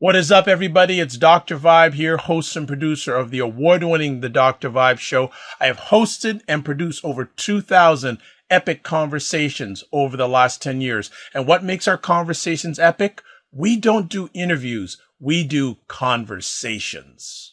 What is up, everybody? It's Dr. Vibe here, host and producer of the award-winning The Dr. Vibe Show. I have hosted and produced over 2,000 epic conversations over the last 10 years. And what makes our conversations epic? We don't do interviews. We do conversations.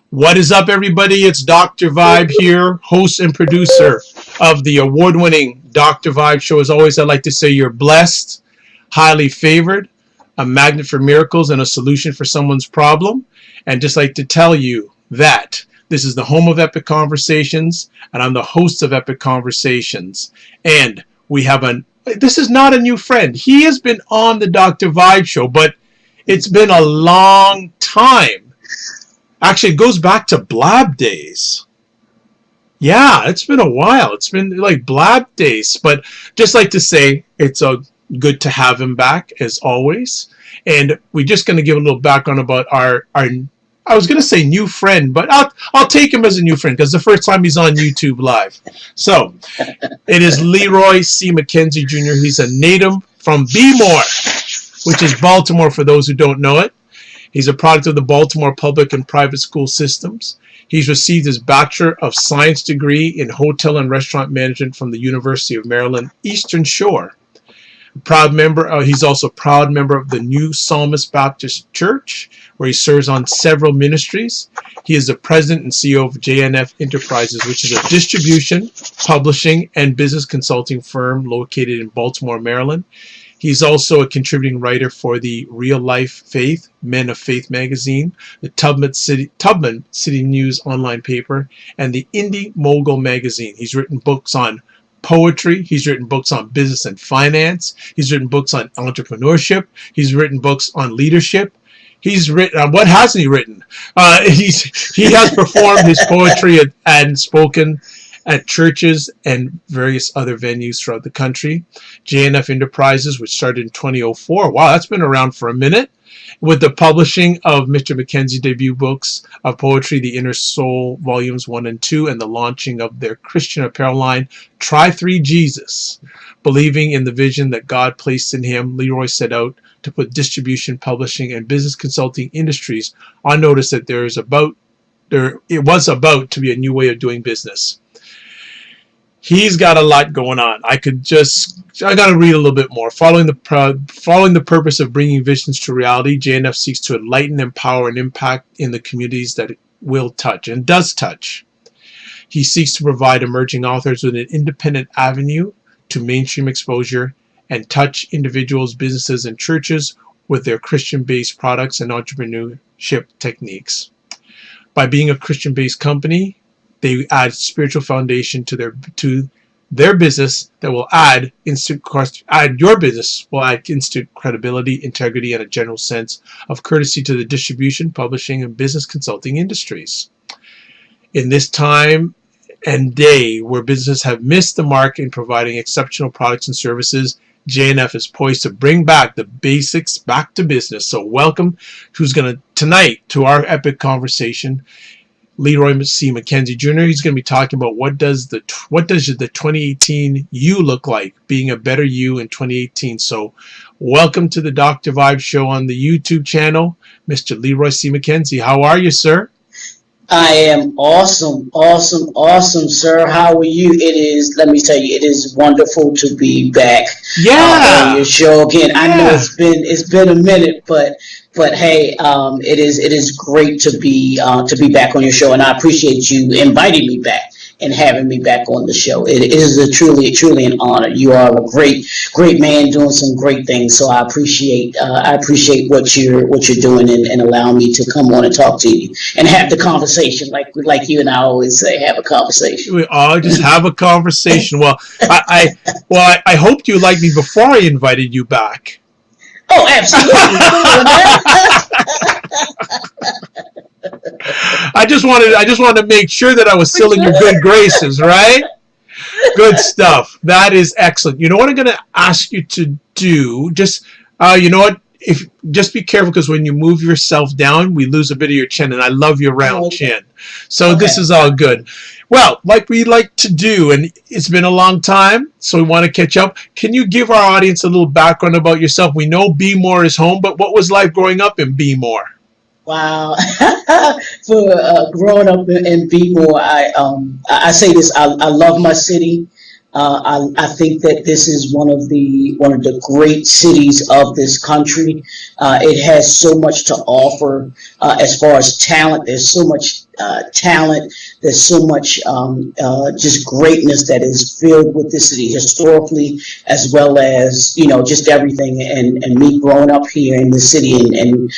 What is up, everybody? It's Dr. Vibe here, host and producer of the award-winning Dr. Vibe Show. As always, I'd like to say you're blessed, highly favored, a magnet for miracles, and a solution for someone's problem. And just like to tell you that this is the home of Epic Conversations, and I'm the host of Epic Conversations. And we have this is not a new friend. He has been on the Dr. Vibe Show, but it's been a long time. Actually, it goes back to Blab days. Yeah, it's been a while. It's been like Blab days. But just like to say, it's good to have him back, as always. And we're just going to give a little background about our I was going to say new friend, but I'll take him as a new friend because the first time he's on YouTube Live. So, it is Leroy C. Mckenzie Jr. He's a native from B-More, which is Baltimore for those who don't know it. He's a product of the Baltimore Public and Private school systems. He's received his Bachelor of Science degree in Hotel and Restaurant Management from the University of Maryland, Eastern Shore. He's also a proud member of the new Psalmist Baptist Church, where he serves on several ministries. He is the president and CEO of JNF Enterprises, which is a distribution, publishing, and business consulting firm located in Baltimore, Maryland. He's also a contributing writer for the Real Life Faith, Men of Faith magazine, the Tubman City News online paper, and the IndieMogul magazine. He's written books on poetry. He's written books on business and finance. He's written books on entrepreneurship. He's written books on leadership. He's written, what hasn't he written? He has performed his poetry and spoken at churches and various other venues throughout the country. JNF Enterprises, which started in 2004. Wow, that's been around for a minute. With the publishing of Mr. McKenzie's debut books of poetry, The Inner Soul, Volumes 1 and 2, and the launching of their Christian Apparel line, Try 3 Jesus. Believing in the vision that God placed in him, Leroy set out to put distribution, publishing, and business consulting industries on notice that it was about to be a new way of doing business. He's got a lot going on. I got to read a little bit more. Following the purpose of bringing visions to reality, JNF seeks to enlighten, empower, and impact in the communities that it will touch and does touch. He seeks to provide emerging authors with an independent avenue to mainstream exposure and touch individuals, businesses, and churches with their Christian-based products and entrepreneurship techniques. By being a Christian-based company, they add spiritual foundation to their business that will add your business will add instant credibility, integrity, and a general sense of courtesy to the distribution, publishing, and business consulting industries. In this time and day where businesses have missed the mark in providing exceptional products and services, JNF is poised to bring back the basics back to business. So welcome tonight to our epic conversation, Leroy C. McKenzie Jr. He's going to be talking about what does the 2018 you look like, being a better you in 2018. So welcome to the Dr. Vibe Show on the YouTube channel, Mr. Leroy C. McKenzie. How are you, sir? I am awesome, sir. How are you? Let me tell you, it is wonderful to be back on your show again. I know it's been a minute, but hey, it is great to be back on your show, and I appreciate you inviting me back and having me back on the show. It is truly an honor. You are a great man doing some great things. So I appreciate what you're doing and allowing me to come on and talk to you and have the conversation like you and I always say, have a conversation. We all just have a conversation. Well, I hoped you liked me before I invited you back. Oh, absolutely. I just wanted to make sure that I was still in your good graces, right? Good stuff. That is excellent. You know what I'm going to ask you to do? Just, you know what? if just be careful, because when you move yourself down, we lose a bit of your chin, and I love your round chin. So this is all good. Well, like we like to do, and it's been a long time, so we want to catch up. Can you give our audience a little background about yourself? We know B-More is home, but what was life growing up in B-More? Wow. For growing up in B-More, I say this, I love my city. I think that this is one of the great cities of this country. It has so much to offer as far as talent. There's so much talent. There's so much just greatness that is filled with this city historically, as well as just everything. And me growing up here in the city and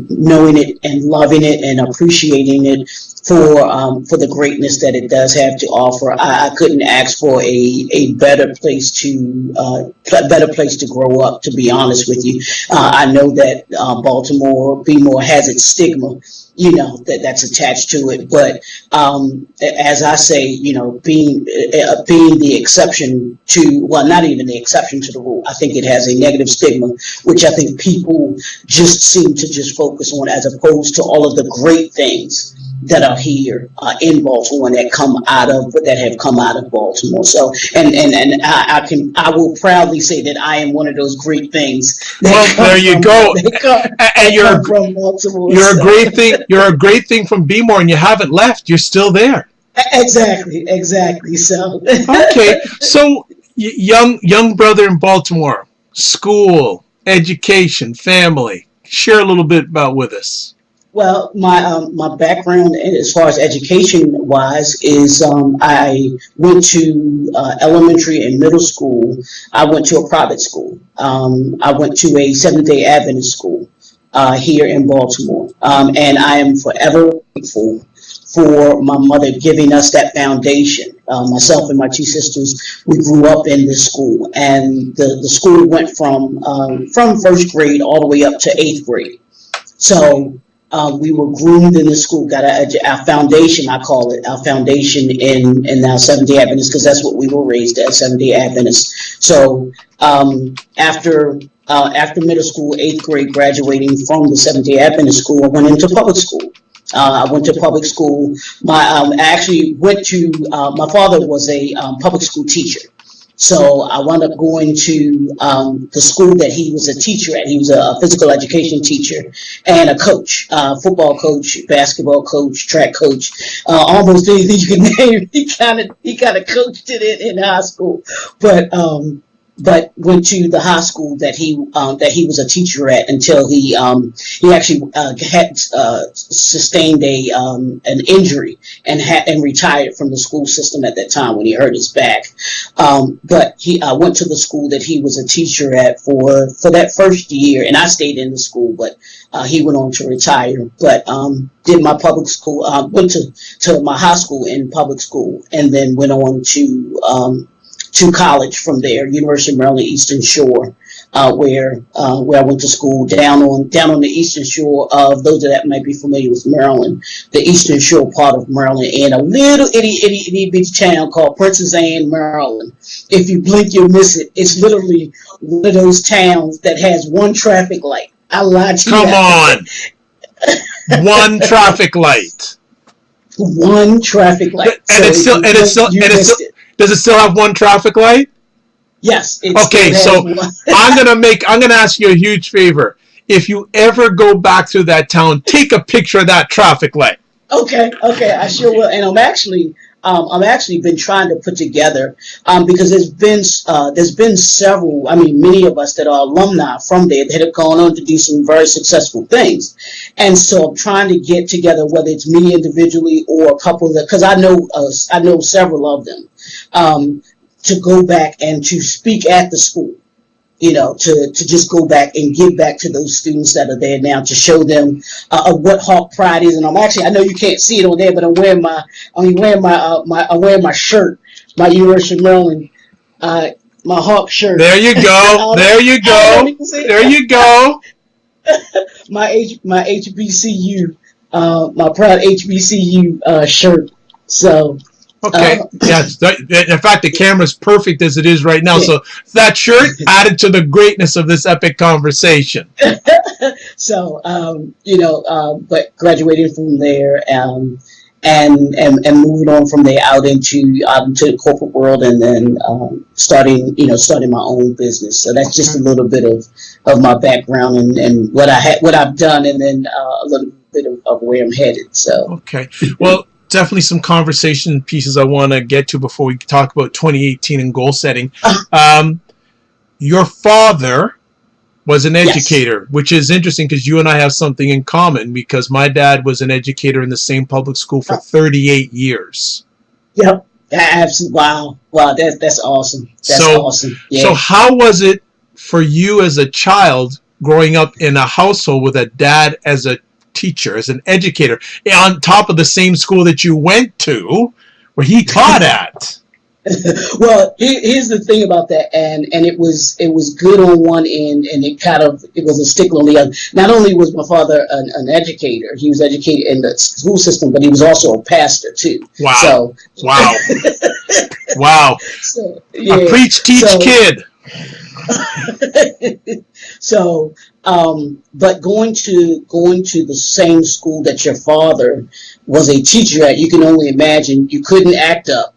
knowing it and loving it and appreciating it for the greatness that it does have to offer. I couldn't ask for a better place to grow up, to be honest with you. I know that Baltimore, B-More has its stigma, that's attached to it. But as I say, being the exception to, well, not even the exception to the rule, I think it has a negative stigma, which I think people just seem to just focus on, as opposed to all of the great things that are here in Baltimore and that have come out of Baltimore. So, and I will proudly say that I am one of those great things. Well, there you go. And you're from Baltimore. You're a great thing. You're a great thing from B-More, and you haven't left. You're still there. Exactly. So okay. So young brother in Baltimore, school, education, family. Share a little bit about with us. Well, my background as far as education wise is I went to elementary and middle school. I went to a private school. I went to a Seventh-day Adventist school here in Baltimore, and I am forever grateful for my mother giving us that foundation. Myself and my two sisters, we grew up in this school, and the school went from first grade all the way up to 8th grade. So we were groomed in the school, got our foundation, I call it, our foundation in our Seventh-day Adventists, because that's what we were raised as, Seventh-day Adventists. So after middle school, 8th grade, graduating from the Seventh-day Adventist school, I went into public school. I went to public school. I actually went to, my father was a public school teacher. So I wound up going to the school that he was a teacher at. He was a physical education teacher and a coach, football coach, basketball coach, track coach, almost anything you can name. He kind of coached it in high school, but went to the high school that he was a teacher at until he actually had sustained an injury and retired from the school system at that time when he hurt his back. But he went to the school that he was a teacher at for that first year, and I stayed in the school, but he went on to retire. But did my public school, went to my high school in public school, and then went on to college from there, University of Maryland Eastern Shore, where I went to school down on the Eastern Shore of, those that might be familiar with Maryland, the Eastern Shore part of Maryland, in a little itty bitty town called Princess Anne, Maryland. If you blink, you'll miss it. It's literally one of those towns that has one traffic light. I lied to you. Come on. One traffic light. One traffic light. Does it still have one traffic light? Yes. Okay, so I'm gonna ask you a huge favor. If you ever go back through that town, take a picture of that traffic light. Okay, I sure will. And I'm actually been trying to put together, because there's been several, many of us that are alumni from there that have gone on to do some very successful things. And so I'm trying to get together, whether it's me individually or a couple that, because I know several of them, to go back and to speak at the school. To just go back and give back to those students that are there now, to show them what Hawk Pride is. And I know you can't see it on there, but I'm wearing my shirt, my University of Maryland, my Hawk shirt. There you go. There you go. There you go. My HBCU, my proud HBCU shirt. So Okay. Yes. In fact, the camera's perfect as it is right now. So that shirt added to the greatness of this epic conversation. So, but graduating from there, and moving on from there out into the corporate world, and then starting my own business. So that's just a little bit of my background and what I've done, and then a little bit of where I'm headed. So okay, well, definitely some conversation pieces I want to get to before we talk about 2018 and goal setting. Your father was an educator, yes, which is interesting because you and I have something in common, because my dad was an educator in the same public school for 38 years. Yep. Absolutely. Wow. That's awesome. That's awesome. Yeah. So how was it for you as a child growing up in a household with a dad as a teacher, as an educator, on top of the same school that you went to, where he taught at? Well, here's the thing about that, and it was good on one end, and it was a stickler on the other. Not only was my father an educator, he was educated in the school system, but he was also a pastor too. Wow! So, wow! Wow! So, yeah. A preach, teach kid. So, but going to the same school that your father was a teacher at, you can only imagine you couldn't act up.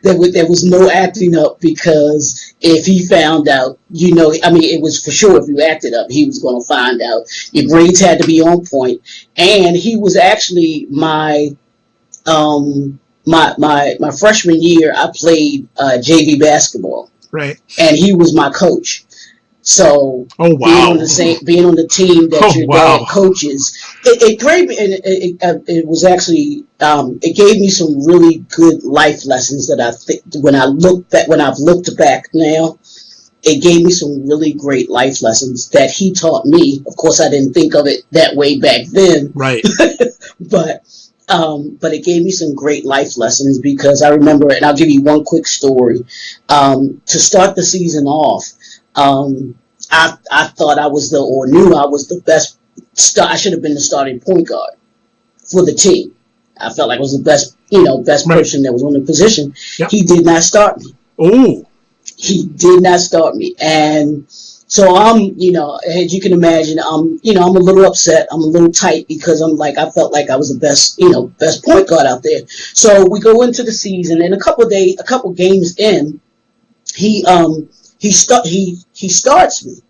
There was no acting up, because if he found out, it was for sure if you acted up, he was going to find out. Your grades had to be on point, and he was actually my freshman year. I played JV basketball, right, and he was my coach. So being on the team that your dad coaches, it gave me, and it was actually it gave me some really good life lessons that I think when I've looked back now, it gave me some really great life lessons that he taught me. Of course, I didn't think of it that way back then, right? but it gave me some great life lessons, because I remember, and I'll give you one quick story. To start the season off, I thought I was knew I was the best. I should have been the starting point guard for the team. I felt like I was the best person that was on the position. Yep. He did not start me. Oh, he did not start me, and so as you can imagine, I'm a little upset. I'm a little tight, because I felt like I was the best point guard out there. So we go into the season, and a couple games in, he starts me.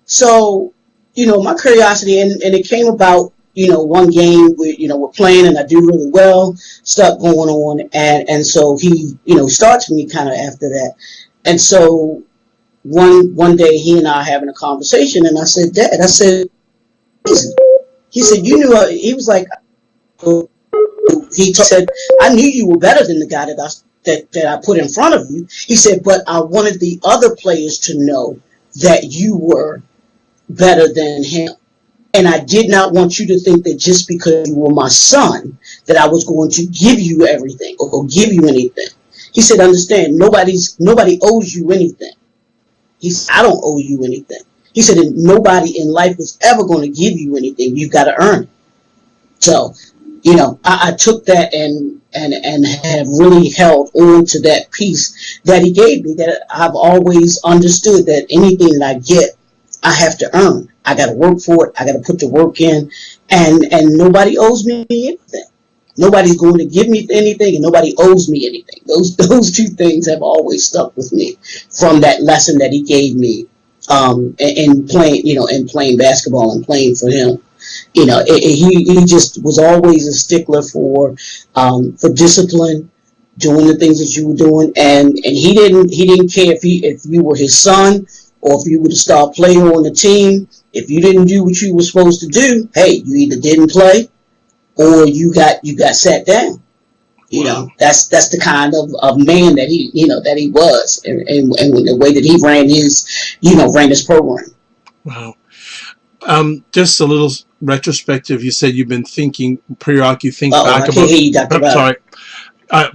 So, my curiosity, and it came about, one game we're playing, and I do really well, stuff going on, and so he, starts me kind of after that. And so one day he and I having a conversation, and I said, Dad, he said, you knew, he was like, he said, I knew you were better than the guy that I put in front of you. He said, but I wanted the other players to know that you were better than him. And I did not want you to think that just because you were my son, that I was going to give you everything or give you anything. He said, understand, nobody owes you anything. He said, I don't owe you anything. He said, and nobody in life is ever going to give you anything. You've got to earn it. So, I took that and have really held on to that piece that he gave me, that I've always understood that anything that I get, I have to earn. I got to work for it. I got to put the work in, and nobody owes me anything. Nobody's going to give me anything, and nobody owes me anything. Those two things have always stuck with me from that lesson that he gave me in playing basketball and playing for him. He just was always a stickler for discipline, doing the things that you were doing, and he didn't care if you were his son or if you were the star player on the team. If you didn't do what you were supposed to do, hey, you either didn't play or you got sat down. That's the kind of man that he was, and the way that he ran his program. Wow. Just a little retrospective. You said you've been thinking periodically. You think back I can't hear you, Dr. Sorry.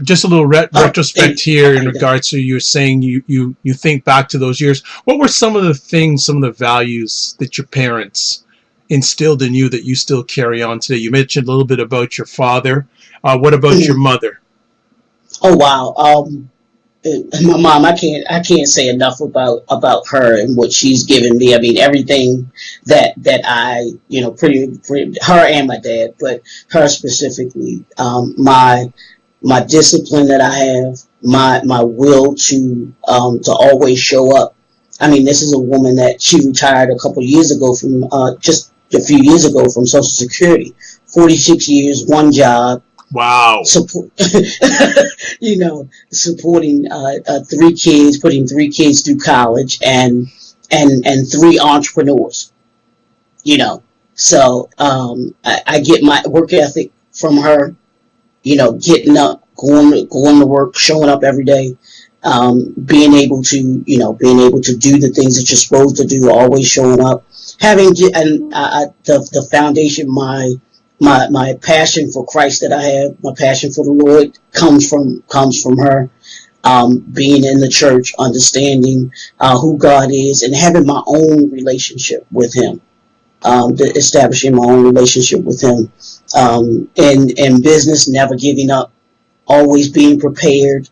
Just a little retrospect here in regards to you saying you think back to those years. What were some of the things, some of the values that your parents instilled in you that you still carry on today? You mentioned a little bit about your father. What about your mother? Oh wow. My mom, I can't say enough about her and what she's given me. I mean, everything that I, pretty her and my dad, but her specifically, my discipline that I have, my will to always show up. I mean, this is a woman that she retired a couple of years ago from just a few years ago from Social Security. 46 years, one job. Wow. Support, supporting three kids, putting three kids through college, and three entrepreneurs. So I get my work ethic from her. Getting up, going to work, showing up every day, being able to do the things that you're supposed to do, always showing up, having the foundation, my passion for Christ that I have, my passion for the Lord comes from her. Being in the church, understanding who God is, and having my own relationship with Him, establishing my own relationship with Him. In business, never giving up, always being prepared.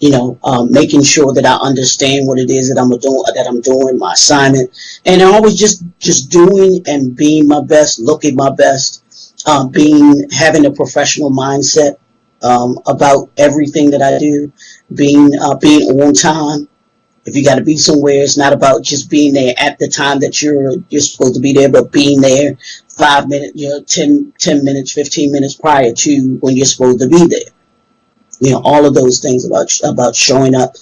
Making sure that I understand what it is that I'm doing, my assignment, and always just doing and being my best, looking my best. Having a professional mindset about everything that I do, being on time. If you got to be somewhere, it's not about just being there at the time that you're supposed to be there, but being there 5 minutes, 10 minutes, 15 minutes prior to when you're supposed to be there. All of those things about showing up.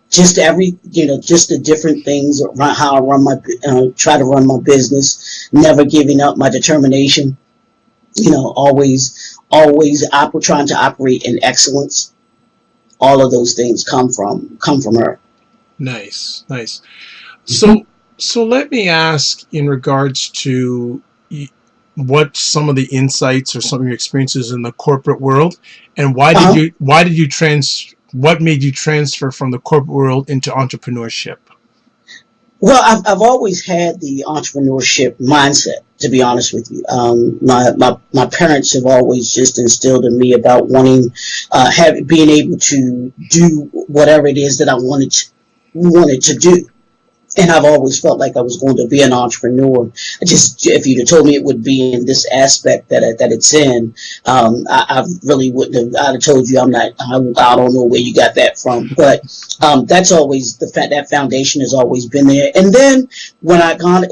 Just the different things, how I try to run my business, never giving up, my determination, always trying to operate in excellence. All of those things come from her. Nice. So let me ask, in regards to what some of the insights or some of your experiences in the corporate world, and what made you transfer from the corporate world into entrepreneurship? Well, I've always had the entrepreneurship mindset, to be honest with you. My parents have always just instilled in me about being able to do whatever it is that I wanted to do. And I've always felt like I was going to be an entrepreneur. If you'd have told me it would be in this aspect that it's in, I really wouldn't have. I'd have told you I don't know where you got that from. But that's always that foundation has always been there. And then when I got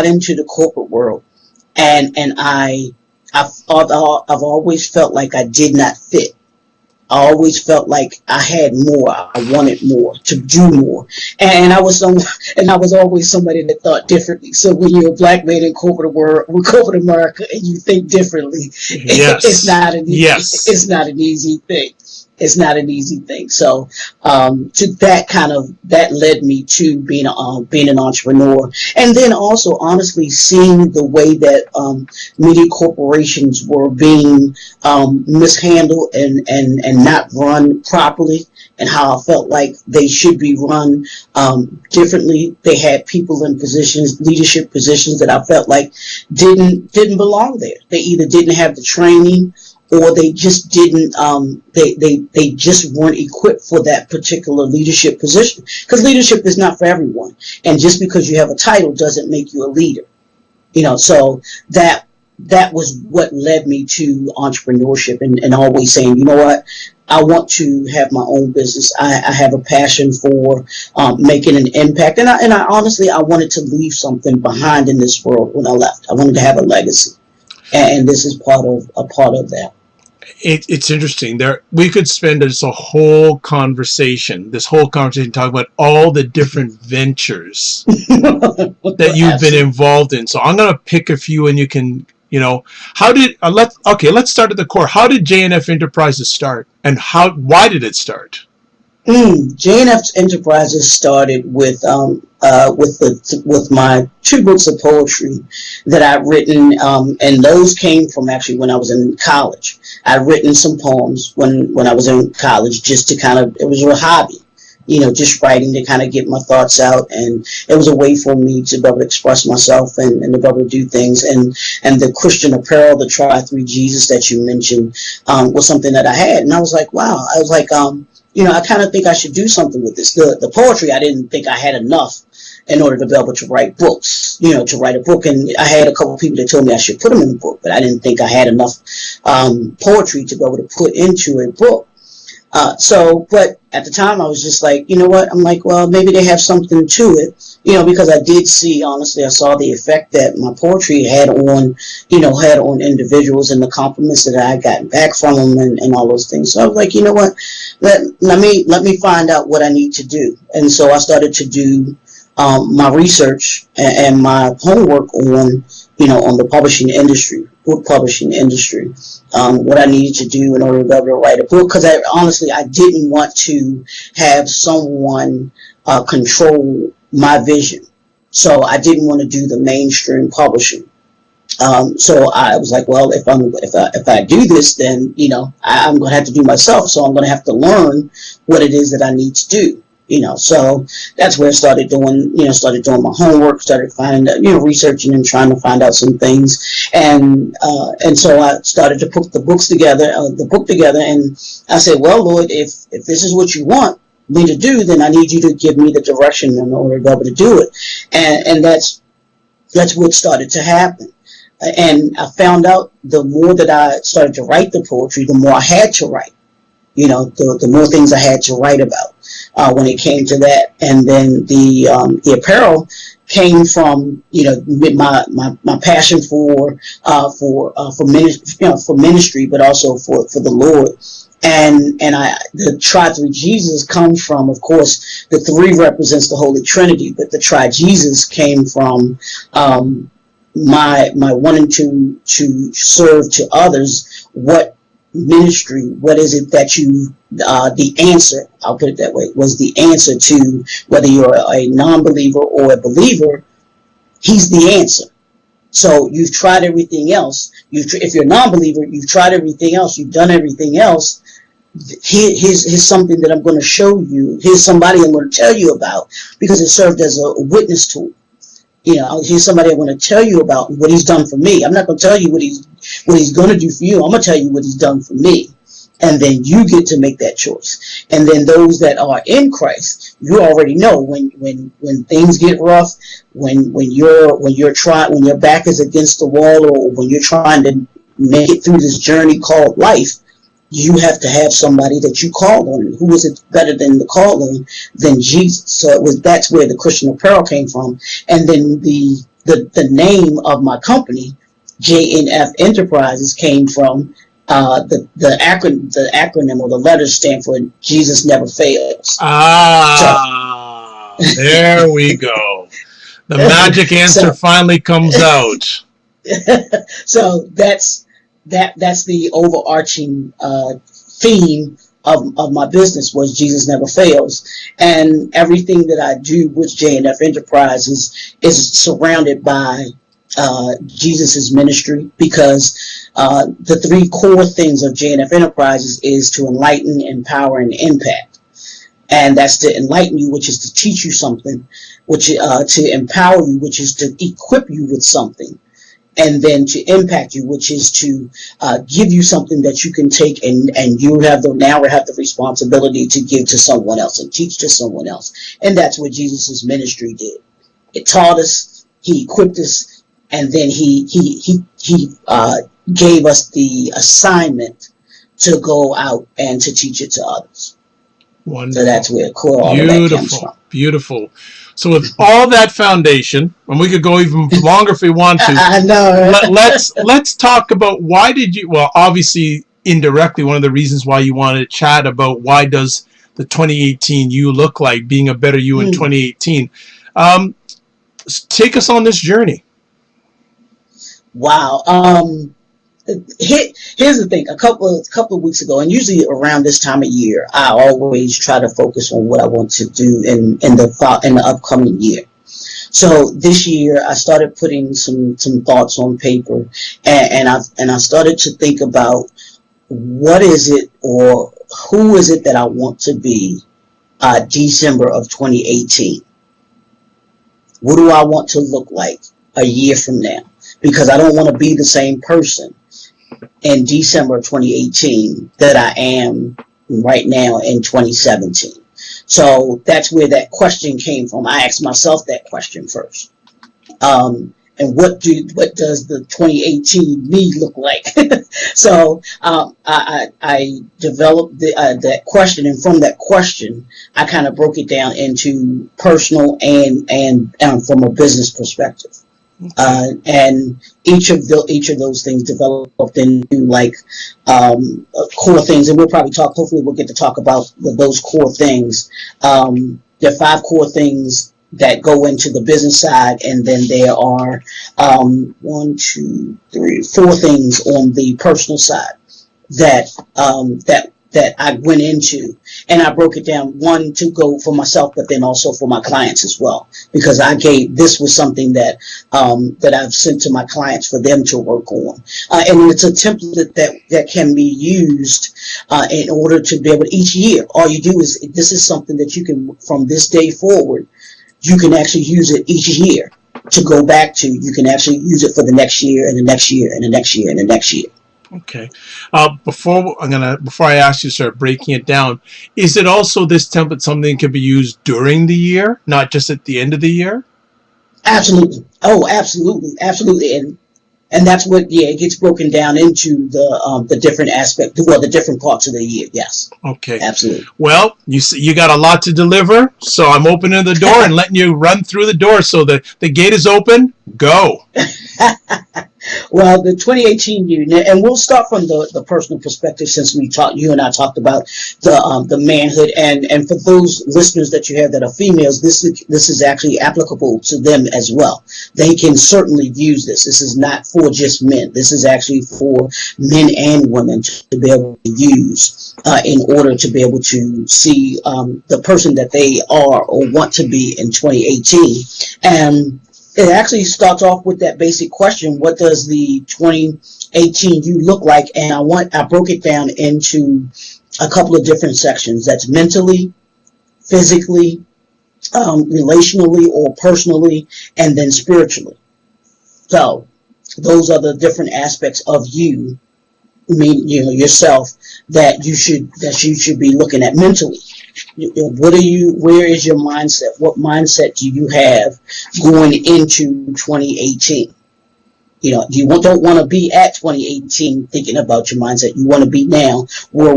into the corporate world, and I've always felt like I did not fit. I always felt like I had more. I wanted more, to do more, and I was always somebody that thought differently. So when you're a black man in corporate America, and you think differently, yes. It's not an easy thing. It's not an easy thing. So that led me to being an entrepreneur, and then also honestly seeing the way that many corporations were being mishandled and not run properly, and how I felt like they should be run differently. They had people in leadership positions that I felt like didn't belong there. They either didn't have the training, or they just didn't. They just weren't equipped for that particular leadership position. Because leadership is not for everyone, and just because you have a title doesn't make you a leader. So that was what led me to entrepreneurship, and always saying, you know what, I want to have my own business. I have a passion for making an impact, and I honestly I wanted to leave something behind in this world when I left. I wanted to have a legacy, and this is part of that. It's interesting. We could spend this whole conversation talking about all the different ventures that you've been involved in. So I'm going to pick a few, and you can, let's start at the core. How did JNF Enterprises start, and why did it start? JNF Enterprises started with my 2 books of poetry that I've written, and those came from actually when I was in college. I'd written some poems when I was in college, just to it was a hobby. just writing to kind of get my thoughts out. And it was a way for me to be able to express myself and to be able to do things. And the Christian Apparel, the Try Three Jesus that you mentioned, was something that I had. And I was like, wow. I was like, I kind of think I should do something with this. The poetry, I didn't think I had enough in order to be able to write books, to write a book. And I had a couple of people that told me I should put them in a book, but I didn't think I had enough poetry to be able to put into a book. But at the time I was just like, you know what? I'm like, well, maybe they have something to it, because I did see, honestly, I saw the effect that my poetry had on individuals and the compliments that I had gotten back from them and all those things. So I was like, you know what? Let me find out what I need to do. And so I started to do my research and my homework on the publishing industry, book publishing industry, what I needed to do in order to be able to write a book. Because I didn't want to have someone control my vision. So I didn't want to do the mainstream publishing. So I was like, well, if I do this, then I'm going to have to do myself. So I'm going to have to learn what it is that I need to do. So that's where I started doing my homework, started finding, researching and trying to find out some things. And so I started to put the book together. And I said, well, Lord, if this is what you want me to do, then I need you to give me the direction in order to be able to do it. And that's what started to happen. And I found out the more that I started to write the poetry, the more I had to write. The more things I had to write about when it came to that. And then the apparel came from my passion for ministry, but also for the Lord. And the Try Three Jesus comes from, of course, the three represents the Holy Trinity, but the Try Jesus came from my wanting to serve to others. What ministry, what is it that you, the answer, I'll put it that way, was the answer to whether you're a non-believer or a believer. He's the answer. So you've tried everything else. If you're a non-believer, you've tried everything else. You've done everything else. Here's something that I'm going to show you. Here's somebody I'm going to tell you about, because it served as a witness tool. Here's somebody I want to tell you about what he's done for me. I'm not going to tell you what he's going to do for you. I'm going to tell you what he's done for me. And then you get to make that choice. And then those that are in Christ, you already know when things get rough, when your back is against the wall, or when you're trying to make it through this journey called life, you have to have somebody that you call on. Who is it better than the call on than Jesus? So that's where the Christian Apparel came from. And then the name of my company, JNF Enterprises, came from the acronym or the letters stand for Jesus Never Fails. There we go. The magic answer finally comes out. So that's the overarching theme of my business, was Jesus Never Fails. And everything that I do with JNF Enterprises is surrounded by Jesus's ministry, because the three core things of JNF Enterprises is to enlighten, empower, and impact. And that's to enlighten you, which is to teach you something, which to empower you, which is to equip you with something, and then to impact you, which is to give you something that you can take and you now have the responsibility to give to someone else and teach to someone else. And that's what Jesus's ministry did. It taught us, he equipped us, and then he gave us the assignment to go out and to teach it to others. Wonderful. So that's where all of that comes from. Beautiful. So with all that foundation, and we could go even longer if we want to. I know. Let's talk about why did you? Well, obviously, indirectly, one of the reasons why you wanted to chat about why does the 2018 you look like, being a better you in 2018. Take us on this journey. Wow. Here's the thing. A couple of weeks ago, and usually around this time of year, I always try to focus on what I want to do in the upcoming year. So this year, I started putting some thoughts on paper, and I started to think about what is it or who is it that I want to be December of 2018. What do I want to look like a year from now? Because I don't want to be the same person in December of 2018 that I am right now in 2017. So that's where that question came from. I asked myself that question first. And what does the 2018 me look like? So I developed that question, and from that question, I kind of broke it down into personal and from a business perspective. And each of those things developed into like core things, and we'll probably talk. Hopefully, we'll get to talk about those core things. There are 5 core things that go into the business side, and then there are 4 things on the personal side that I went into, and I broke it down, one to go for myself, but then also for my clients as well, because this was something that I've sent to my clients for them to work on, and it's a template that can be used in order to be able to, each year, all you do is, this is something that you can, from this day forward, you can actually use it each year to go back to. You can actually use it for the next year and the next year and the next year and the next year. Okay. Before I ask you, sir, breaking it down, is it also this template something that can be used during the year, not just at the end of the year? Absolutely. Oh, absolutely, absolutely. And that's what, it gets broken down into the different aspects, the different parts of the year. Yes. Okay. Absolutely. Well, you got a lot to deliver, so I'm opening the door and letting you run through the door. So the gate is open. Go. Well, the 2018 year, and we'll start from the personal perspective, since you and I talked about the manhood, and for those listeners that you have that are females, this is actually applicable to them as well. They can certainly use this. This is not for just men. This is actually for men and women to be able to use in order to be able to see the person that they are or want to be in 2018. And it actually starts off with that basic question: what does the 2018 you look like? And I broke it down into a couple of different sections. That's mentally, physically, relationally or personally, and then spiritually. So those are the different aspects of you, yourself, that you should be looking at mentally. Where is your mindset? What mindset do you have going into 2018? You don't want to be at 2018 thinking about your mindset. You want to be now. We're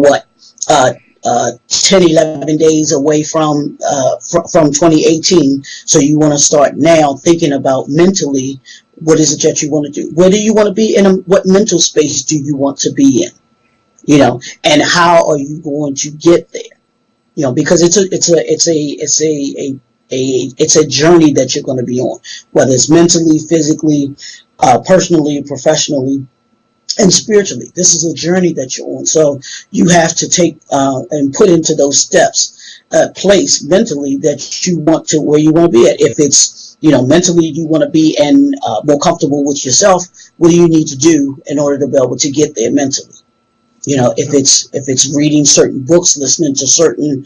10, 11 days away from 2018. So you want to start now thinking about mentally, what is it that you want to do? Where do you want to be what mental space do you want to be in? And how are you going to get there? Because it's a journey that you're going to be on, whether it's mentally, physically, personally, professionally, and spiritually. This is a journey that you're on. So you have to take and put into those steps place mentally that you want to, where you want to be at. If it's, mentally you want to be more comfortable with yourself, what do you need to do in order to be able to get there mentally? If it's reading certain books, listening to certain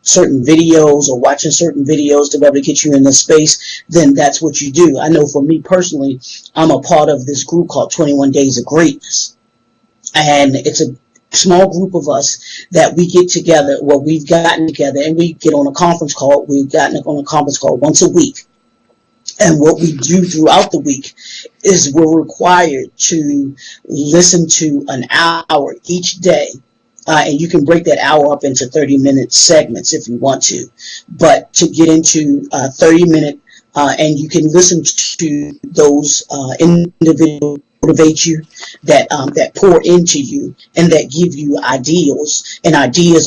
videos, or watching certain videos to be able to get you in this space, then that's what you do. I know for me personally, I'm a part of this group called 21 Days of Greatness. And it's a small group of us that we get together, we've gotten together, and we get on a conference call. We've gotten on a conference call once a week. And what we do throughout the week is we're required to listen to an hour each day. And you can break that hour up into 30-minute segments if you want to. But to get into 30-minute, and you can listen to those individuals motivate you, that pour into you, and that give you ideals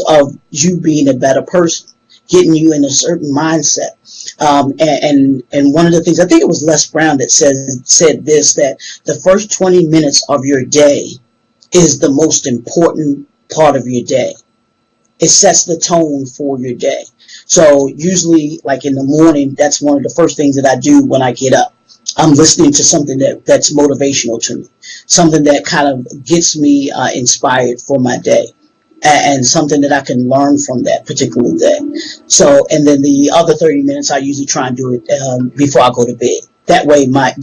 of you being a better person, getting you in a certain mindset. And one of the things, I think it was Les Brown that said this, that the first 20 minutes of your day is the most important part of your day. It sets the tone for your day. So usually, like in the morning, that's one of the first things that I do when I get up. I'm listening to something that's motivational to me, something that kind of gets me inspired for my day. and something that I can learn from that particular day. So, and then the other 30 minutes, I usually try and do it before I go to bed. That way, my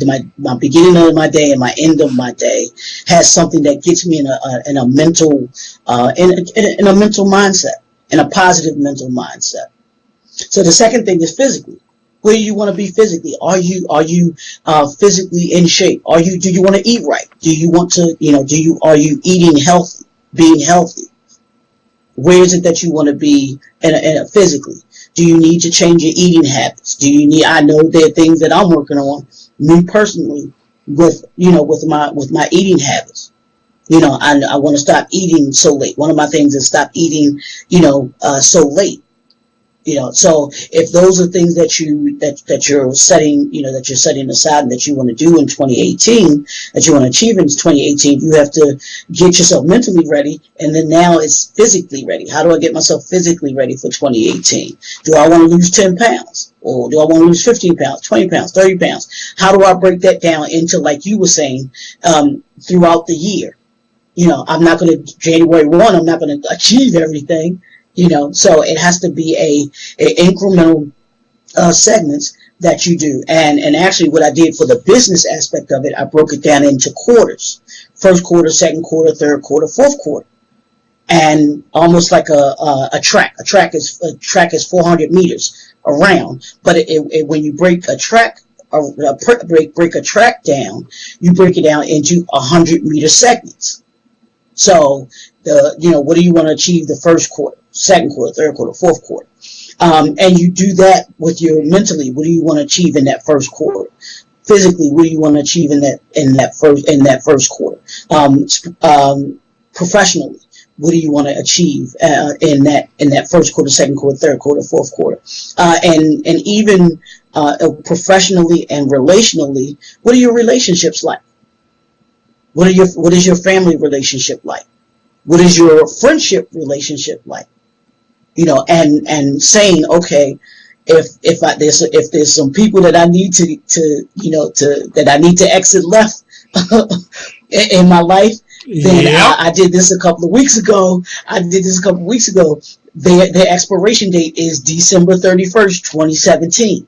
beginning of my day and my end of my day has something that gets me in a mental in a mental mindset, in a positive mental mindset. So the second thing is physically. Where do you want to be physically? Are you physically in shape? Do you want to eat right? Do you want to, are you eating healthy, being healthy? Where is it that you want to be physically? Do you need to change your eating habits? I know there are things that I'm working on, me personally, with my eating habits. I want to stop eating so late. One of my things is stop eating, so late. So if those are things that you're setting, that you're setting aside and that you want to do in 2018, that you want to achieve in 2018, you have to get yourself mentally ready. And then now it's physically ready. How do I get myself physically ready for 2018? Do I want to lose 10 pounds? Or do I want to lose 15 pounds, 20 pounds, 30 pounds? How do I break that down into, like you were saying, throughout the year? I'm not going to, January 1, I'm not going to achieve everything. So it has to be a incremental segments that you do. And actually what I did for the business aspect of it, I broke it down into quarters. First quarter, second quarter, third quarter, fourth quarter. And almost like a track. A track is 400 meters around. But when you break a track, break a track down, you break it down into 100-meter segments. So what do you want to achieve the first quarter, second quarter, third quarter, fourth quarter? And you do that with your mentally. What do you want to achieve in that first quarter? Physically, what do you want to achieve in that first quarter? Professionally, what do you want to achieve in that first quarter, second quarter, third quarter, fourth quarter? And even professionally and relationally, what are your relationships like? What is your family relationship like? What is your friendship relationship like? And saying, okay, if there's some people that I need that I need to exit left in my life, then I did this a couple of weeks ago. Their expiration date is December 31st, 2017.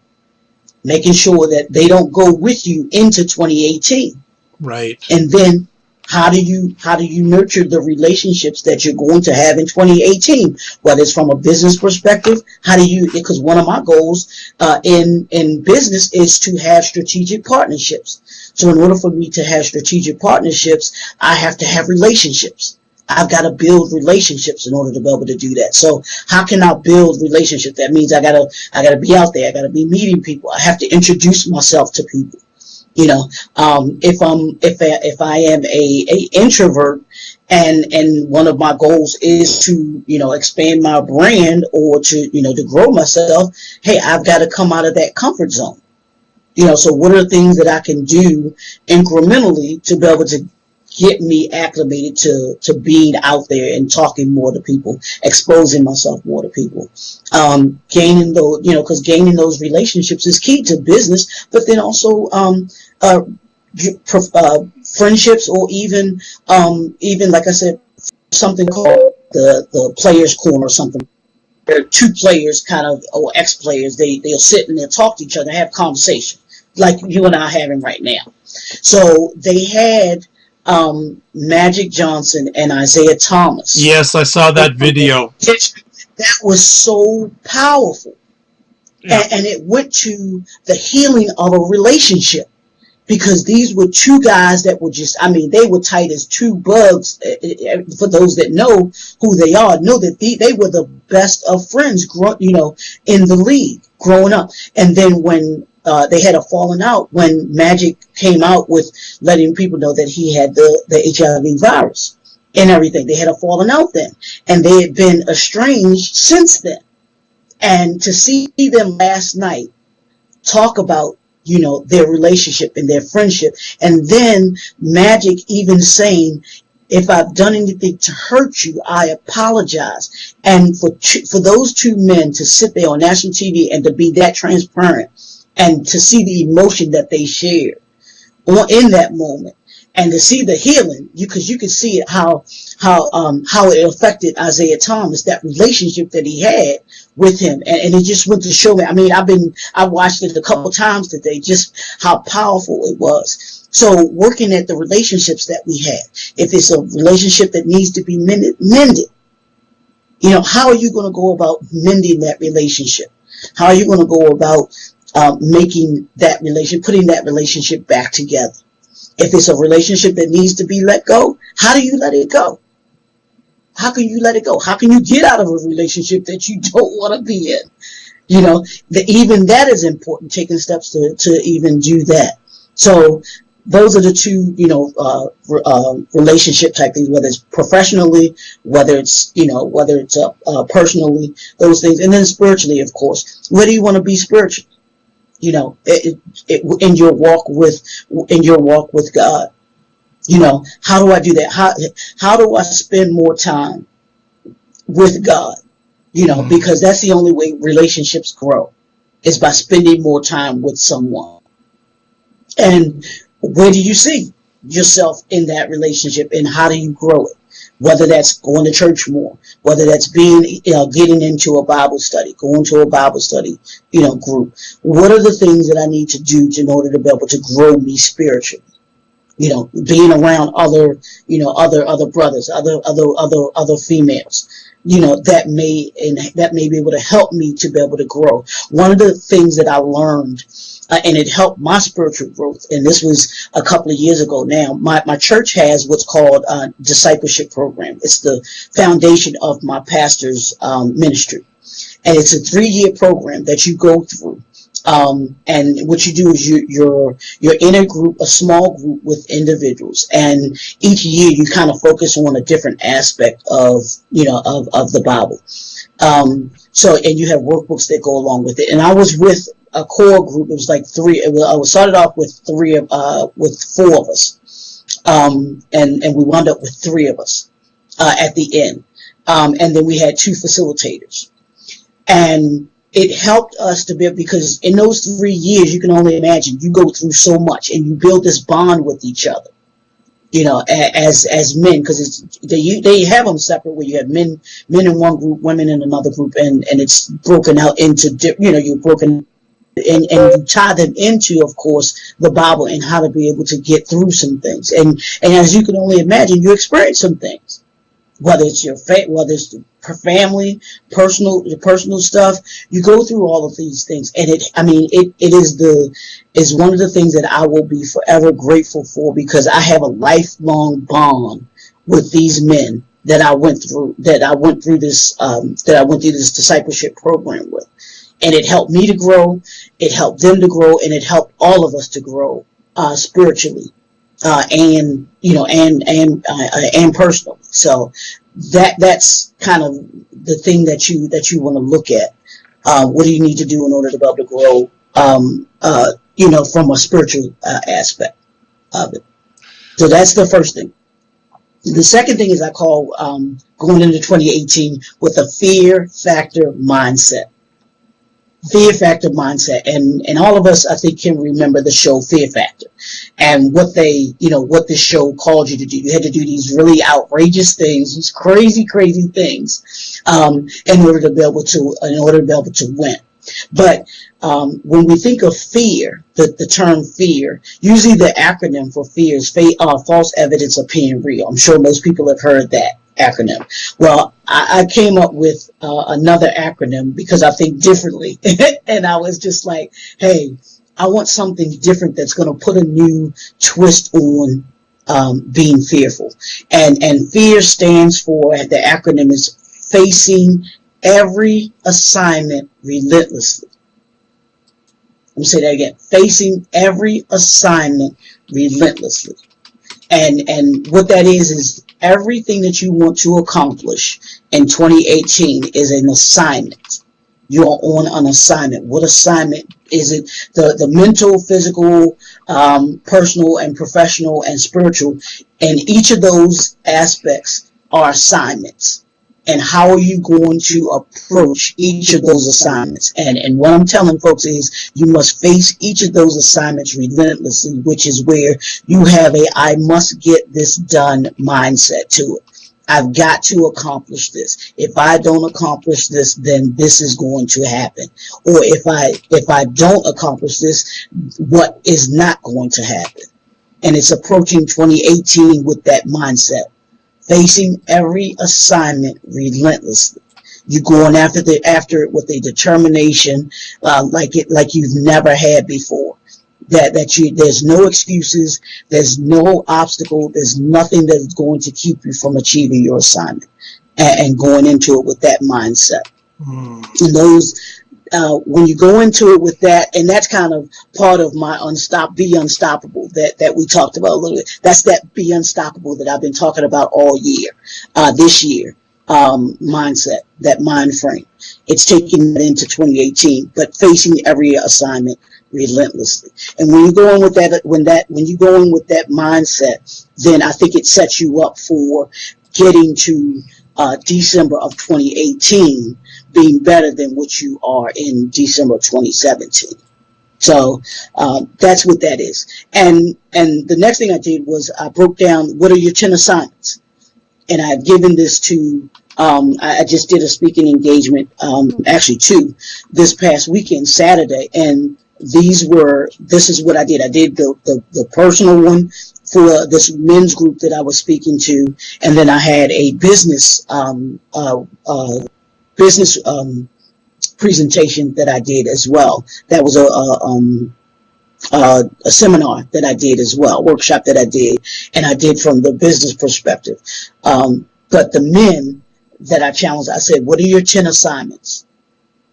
Making sure that they don't go with you into 2018. Right. And then how do you nurture the relationships that you're going to have in 2018? Whether it's from a business perspective, because one of my goals in business is to have strategic partnerships. So in order for me to have strategic partnerships, I have to have relationships. I've got to build relationships in order to be able to do that. So how can I build relationships? That means I gotta be out there. I gotta be meeting people. I have to introduce myself to people. If I am a introvert and one of my goals is to, expand my brand or to grow myself, hey, I've got to come out of that comfort zone. So what are the things that I can do incrementally to be able to get me acclimated to being out there and talking more to people, exposing myself more to people, gaining those, because gaining those relationships is key to business, but then also friendships, or even like I said, something called the players' corner or something. There are two players, or ex-players. They'll sit and they'll talk to each other, have conversation like you and I are having right now. So they had Magic Johnson and Isaiah Thomas. Yes, I saw that video. That was so powerful. Yeah. And it went to the healing of a relationship, because these were two guys that were they were tight as two bugs. For those that know who they are, know that they were the best of friends, in the league growing up. And then when they had a falling out, when Magic came out with letting people know that he had the HIV virus and everything. They had a falling out then, and they had been estranged since then. And to see them last night talk about, their relationship and their friendship, and then Magic even saying, if I've done anything to hurt you, I apologize. And for those two men to sit there on national TV and to be that transparent, and to see the emotion that they shared in that moment, And to see the healing, because you could see it, how it affected Isaiah Thomas, that relationship that he had with him. And it just went to show me, I mean, I watched it a couple times today, just how powerful it was. So working at the relationships that we have, if it's a relationship that needs to be mended, how are you going to go about mending that relationship? How are you going to go about putting that relationship back together? If it's a relationship that needs to be let go, how do you let it go? How can you let it go? How can you get out of a relationship that you don't want to be in? Even that is important, taking steps to even do that. So those are the two, relationship type things, whether it's professionally, whether it's personally, those things. And then spiritually, of course, where do you want to be spiritually? In your walk with God. How do I do that? How do I spend more time with God? Because that's the only way relationships grow, is by spending more time with someone. And where do you see yourself in that relationship, and how do you grow it? Whether that's going to church more, whether that's getting into a Bible study, going to a Bible study, group. What are the things that I need to do in order to be able to grow me spiritually? Being around other brothers, other females, that may be able to help me to be able to grow. One of the things that I learned, and it helped my spiritual growth, and this was a couple of years ago now, my church has what's called a discipleship program. It's the foundation of my pastor's ministry. And it's a 3-year program that you go through. And what you do is you're in a group, a small group with individuals, and each year you kind of focus on a different aspect of the Bible. And you have workbooks that go along with it. And I was with a core group. It was like I started off with 4 of us, and we wound up with 3 of us at the end. And then we had 2 facilitators, and it helped us to be, because in those 3 years, you can only imagine, you go through so much, and you build this bond with each other, as men, because they have them separate, where you have men in one group, women in another group, and it's broken out into, you're broken, and you tie them into, of course, the Bible, and how to be able to get through some things. And as you can only imagine, you experience some things. Whether it's whether it's the family, personal stuff, you go through all of these things, and it is one of the things that I will be forever grateful for, because I have a lifelong bond with these men that I went through this discipleship program with, and it helped me to grow, it helped them to grow, and it helped all of us to grow spiritually. And personally. So that's kind of the thing that you want to look at. What do you need to do in order to be able to grow, from a spiritual aspect of it? So that's the first thing. The second thing is I call going into 2018 with a fear factor mindset. Fear factor mindset, and all of us, I think, can remember the show Fear Factor, and what this show called you to do. You had to do these really outrageous things, these crazy things, in order to be able to win. But when we think of fear, the term fear, usually the acronym for fear is false evidence appearing real. I'm sure most people have heard that acronym. Well, I came up with another acronym because I think differently. And I was just like, hey, I want something different that's going to put a new twist on being fearful. And fear stands for, the acronym is facing every assignment relentlessly. Let me say that again. Facing every assignment relentlessly. And what that is everything that you want to accomplish in 2018 is an assignment. You're on an assignment. What assignment is it? The mental, physical, personal, and professional, and spiritual. And each of those aspects are assignments. And how are you going to approach each of those assignments? And what I'm telling folks is you must face each of those assignments relentlessly, which is where you have a I must get this done mindset to it. I've got to accomplish this. If I don't accomplish this, then this is going to happen. Or if I don't accomplish this, what is not going to happen? And it's approaching 2018 with that mindset. Facing every assignment relentlessly. You're going after it with a determination like you've never had before. There's no excuses, there's no obstacle, there's nothing that's going to keep you from achieving your assignment and going into it with that mindset. And those when you go into it with that, and that's kind of part of my be unstoppable that we talked about a little bit. That's that be unstoppable that I've been talking about all year, this year, mindset, that mind frame. It's taking it into 2018, but facing every assignment relentlessly. And when you go in with that, when you go in with that mindset, then I think it sets you up for getting to December of 2018 being better than what you are in December of 2017. So that's what that is. And the next thing I did was I broke down what are your 10 assignments. And I've given this to, I just did a speaking engagement, actually 2, this past weekend, Saturday. And this is what I did. I did the personal one for this men's group that I was speaking to. And then I had a business presentation that I did as well. That was a seminar that I did as well, workshop that I did, and I did from the business perspective. But the men that I challenged, I said, what are your 10 assignments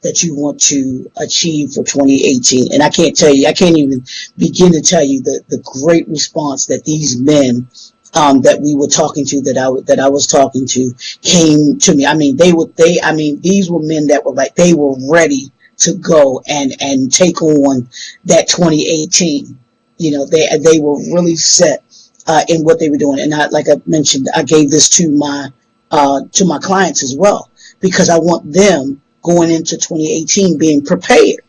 that you want to achieve for 2018? And I can't even begin to tell you the great response that these men that we were talking to, that I was talking to, came to me. I mean, these were men that were like, they were ready to go and take on that 2018. You know, they were really set in what they were doing. And like I mentioned, I gave this to my clients as well, because I want them going into 2018 being prepared.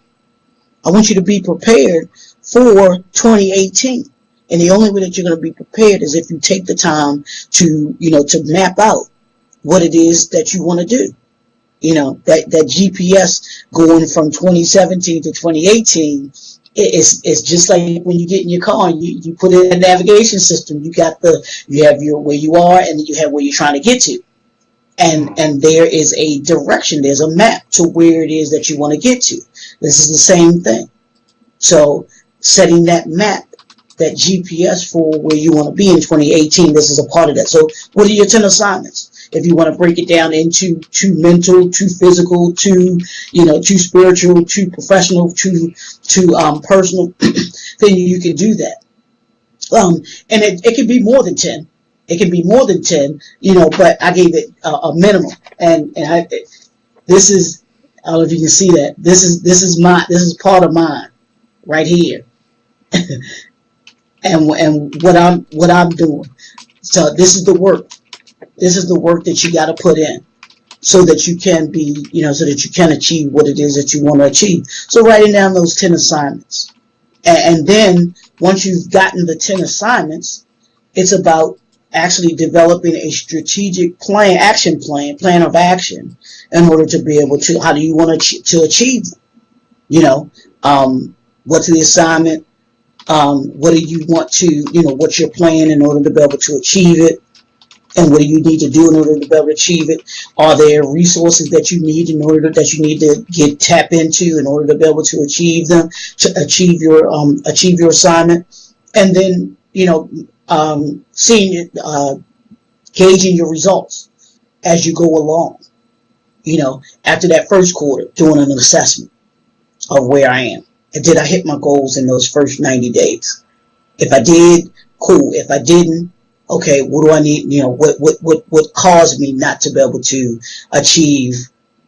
I want you to be prepared for 2018. And the only way that you're going to be prepared is if you take the time to map out what it is that you want to do. You know, that GPS going from 2017 to 2018 is just like when you get in your car and you put in a navigation system. You have where you are, and you have where you're trying to get to. And there is a direction, there's a map to where it is that you want to get to. This is the same thing. So setting that map, that GPS for where you want to be in 2018, this is a part of that. So what are your 10 assignments? If you want to break it down into 2 mental, 2 physical, 2 spiritual, 2 professional, 2 personal, then you can do that. And it can be more than 10. It can be more than 10, but I gave it a minimum. And this is, I don't know if you can see that. This is part of mine right here. and what I'm doing. So this is the work. This is the work that you got to put in so that you can be, so that you can achieve what it is that you want to achieve. So writing down those 10 assignments. And then once you've gotten the 10 assignments, it's about actually developing a strategic plan of action in order to be able to, how do you want to achieve them? What's the assignment? What do you want to, what's your plan in order to be able to achieve it? And what do you need to do in order to be able to achieve it? Are there resources that you need to tap into in order to be able to achieve them, to achieve your assignment? And then, gauging your results as you go along. After that first quarter, doing an assessment of where I am. And did I hit my goals in those first 90 days? If I did, cool. If I didn't, okay, what do I need? What caused me not to be able to achieve,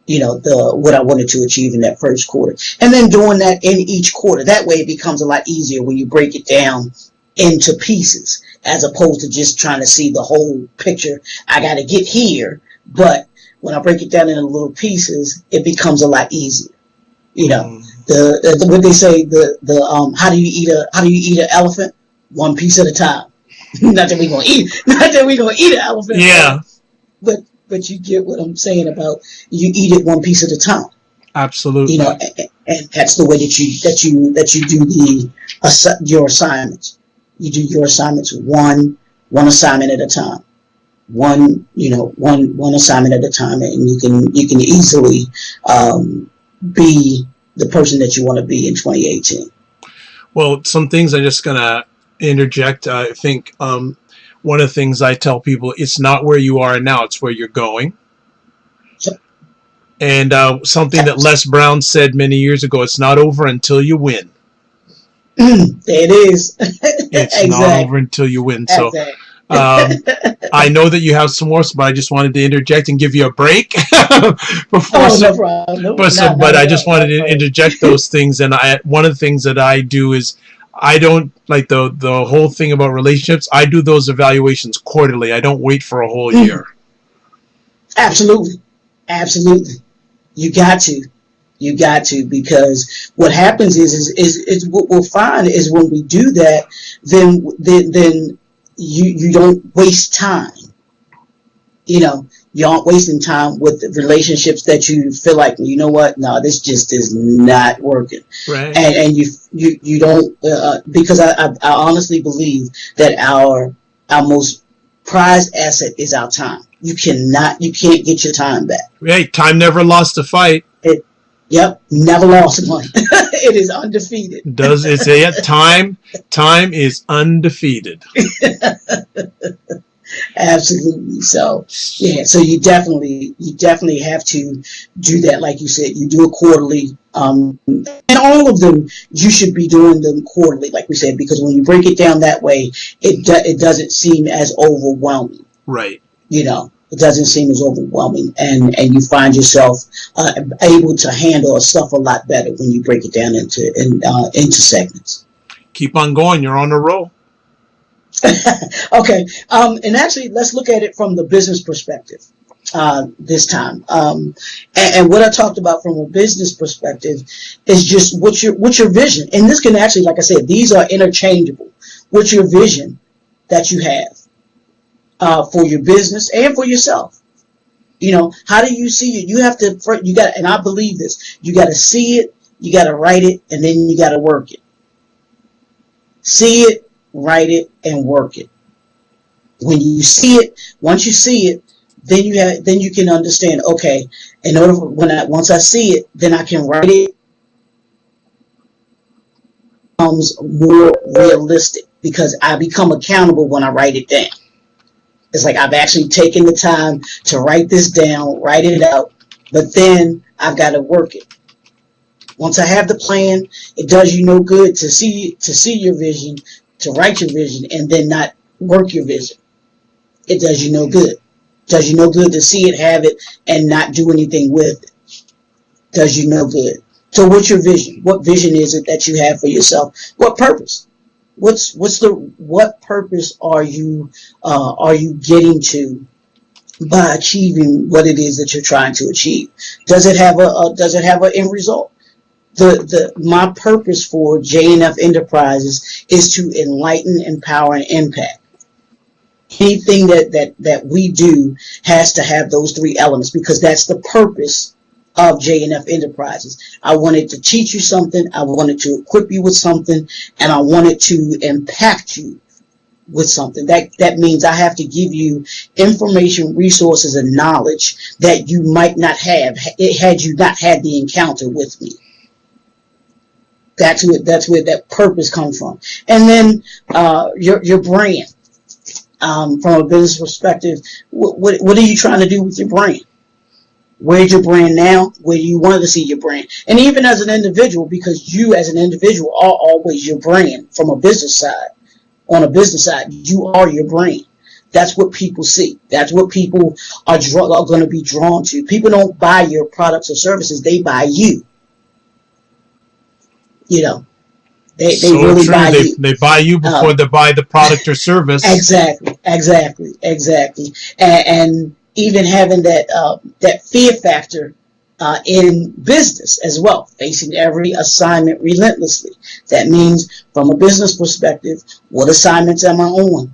what I wanted to achieve in that first quarter? And then doing that in each quarter. That way it becomes a lot easier when you break it down into pieces, as opposed to just trying to see the whole picture. I got to get here, but when I break it down into little pieces, it becomes a lot easier. The what they say, how do you eat an elephant? One piece at a time. Not that we're gonna eat an elephant. Yeah. But you get what I'm saying about you eat it one piece at a time. Absolutely. And that's the way that you do your assignments. You do your assignments one assignment at a time. One assignment at a time, and you can easily be the person that you want to be in 2018. Well, some things I'm just gonna interject. I think one of the things I tell people, it's not where you are now, it's where you're going. And something that Les Brown said many years ago, it's not over until you win. It is. It's exactly. Not over until you win. So I know that you have some more, but I just wanted to interject and give you a break. No problem. But I just wanted to interject those things. And one of the things that I do is I don't like the whole thing about relationships. I do those evaluations quarterly. I don't wait for a whole year. Absolutely. You got to, because what happens is what we'll find is when we do that, then you don't waste time. You aren't wasting time with the relationships that you feel like, you know what, no, this just is not working. Right. And you don't, because I honestly believe that our most prized asset is our time. You can't get your time back. Hey, time never lost a fight. Yep, never lost one. It is undefeated. Does it say it? Time is undefeated. Absolutely. So yeah, so you definitely have to do that, like you said. You do it quarterly, and all of them you should be doing them quarterly, like we said, because when you break it down that way, it doesn't seem as overwhelming. Right. It doesn't seem as overwhelming, and you find yourself able to handle stuff a lot better when you break it down into segments. Keep on going. You're on a roll. Okay. And actually, let's look at it from the business perspective this time. And what I talked about from a business perspective is just what's your vision. And this can actually, like I said, these are interchangeable. What's your vision that you have for your business and for yourself? How do you see it? And I believe this, you got to see it, you got to write it, and then you got to work it. See it, write it, and work it. When you see it, once you see it, then you can understand, okay, once I see it, then I can write it. Becomes more realistic because I become accountable when I write it down. It's like I've actually taken the time to write this down, write it out, but then I've got to work it. Once I have the plan, it does you no good to see your vision, to write your vision, and then not work your vision. It does you no good. It does you no good to see it, have it, and not do anything with it. It does you no good. So what's your vision? What vision is it that you have for yourself? What purpose? What purpose are you getting to by achieving what it is that you're trying to achieve? Does it have an end result? My purpose for JNF Enterprises is to enlighten, empower, and impact. Anything that we do has to have those three elements, because that's the purpose of JNF Enterprises. I wanted to teach you something, I wanted to equip you with something, and I wanted to impact you with something. That means I have to give you information, resources, and knowledge that you might not have had you not had the encounter with me. That's where that purpose comes from. And then your brand. From a business perspective, what are you trying to do with your brand? Where's your brand now? Where do you want to see your brand? And even as an individual, because you as an individual are always your brand from a business side. On a business side, you are your brand. That's what people see. That's what people are going to be drawn to. People don't buy your products or services. They buy you. They so really true. Buy you. They buy you before they buy the product or service. Exactly. And even having that fear factor in business as well, facing every assignment relentlessly. That means, from a business perspective, what assignments am I on?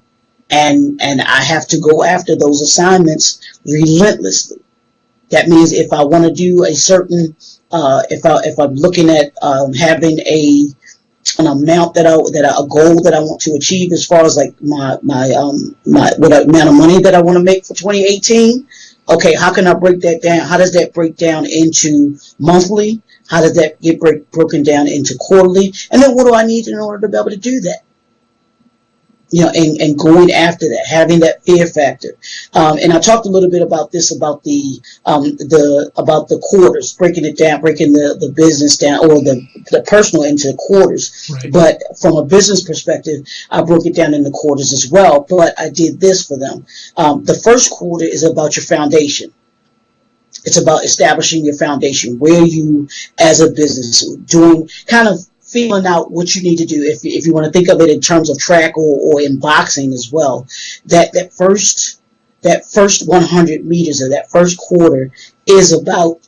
And I have to go after those assignments relentlessly. That means if I want to do a certain, if I'm looking at having an amount a goal that I want to achieve, as far as like my what amount of money that I want to make for 2018. Okay, how can I break that down? How does that break down into monthly? How does that get broken down into quarterly? And then what do I need in order to be able to do that? And going after that, having that fear factor. And I talked a little bit about this, about the quarters, breaking it down, breaking the business down, or the personal into the quarters. Right. But from a business perspective, I broke it down into quarters as well. But I did this for them. The first quarter is about your foundation. It's about establishing your foundation, where you, as a business, doing kind of feeling out what you need to do. If you want to think of it in terms of track or in boxing as well, that first 100 meters or that first quarter is about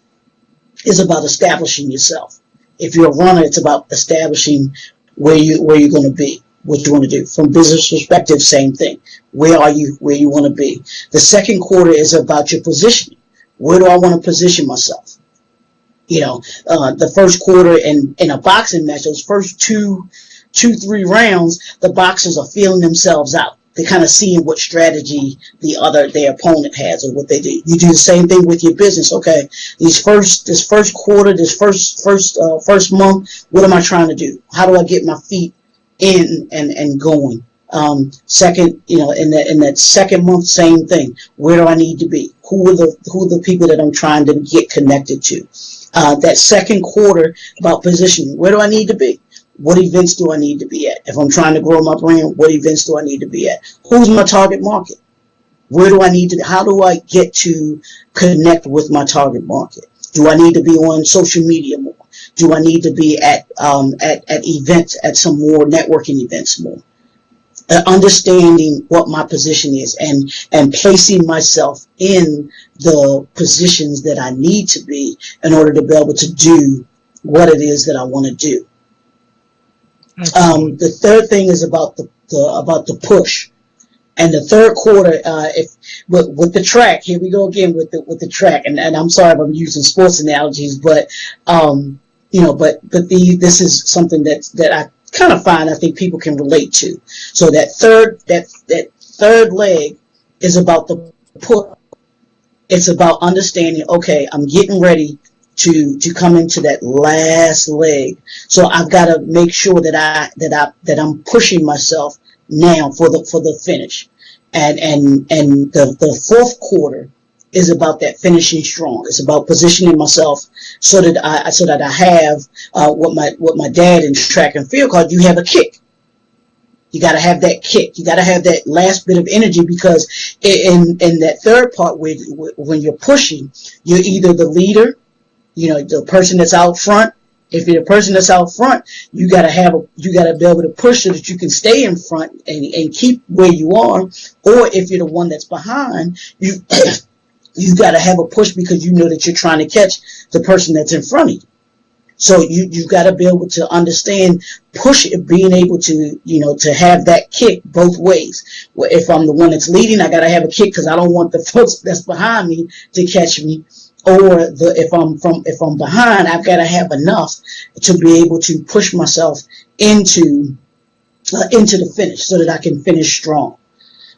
establishing yourself. If you're a runner, it's about establishing where you're going to be, what you want to do. From business perspective, same thing. Where are you? Where you want to be. The second quarter is about your positioning. Where do I want to position myself? The first quarter in a boxing match, those first 3 rounds, the boxers are feeling themselves out. They're kind of seeing what strategy their opponent has or what they do. You do the same thing with your business. Okay, this first quarter, this first month, what am I trying to do? How do I get my feet in and going? Second, in that second month, same thing. Where do I need to be? Who are the people that I'm trying to get connected to? That second quarter, about positioning. Where do I need to be? What events do I need to be at? If I'm trying to grow my brand, what events do I need to be at? Who's my target market? Where do I need to? How do I get to connect with my target market? Do I need to be on social media more? Do I need to be at events, at some more networking events more? Understanding what my position is and placing myself in the positions that I need to be in order to be able to do what it is that I want to do. The third thing is about the push, and the third quarter. With the track, here we go again with the track, and I'm sorry if I'm using sports analogies, but this is something that I kind of find I think people can relate to. So that third leg is about the push. It's about understanding, okay, I'm getting ready to come into that last leg. So I've got to make sure that I'm pushing myself now for the finish. And the fourth quarter is about that finishing strong. It's about positioning myself so that I have what my dad in track and field called, you have a kick. You got to have that kick. You got to have that last bit of energy, because in that third part, when you're pushing, you're either the leader, the person that's out front. If you're the person that's out front, you got to be able to push so that you can stay in front and keep where you are. Or if you're the one that's behind, you've got to have a push, because you know that you're trying to catch the person that's in front of you. So you've got to be able to understand being able to, to have that kick both ways. Well, if I'm the one that's leading, I got to have a kick, because I don't want the folks that's behind me to catch me. Or if I'm behind, I've got to have enough to be able to push myself into the finish so that I can finish strong.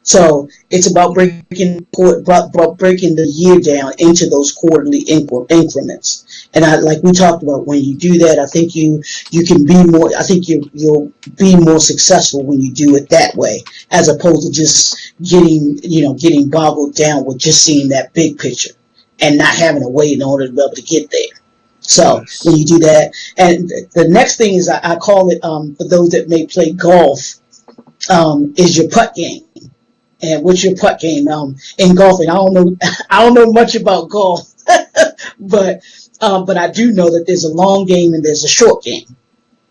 So it's about breaking the year down into those quarterly increments. And like we talked about, when you do that, I think you can be more. I think you'll be more successful when you do it that way, as opposed to just getting boggled down with just seeing that big picture and not having a way in order to be able to get there. So when you do that, and the next thing is I call it, for those that may play golf, is your putt game. And what's your putt game? In golfing, I don't know much about golf, but I do know that there's a long game and there's a short game.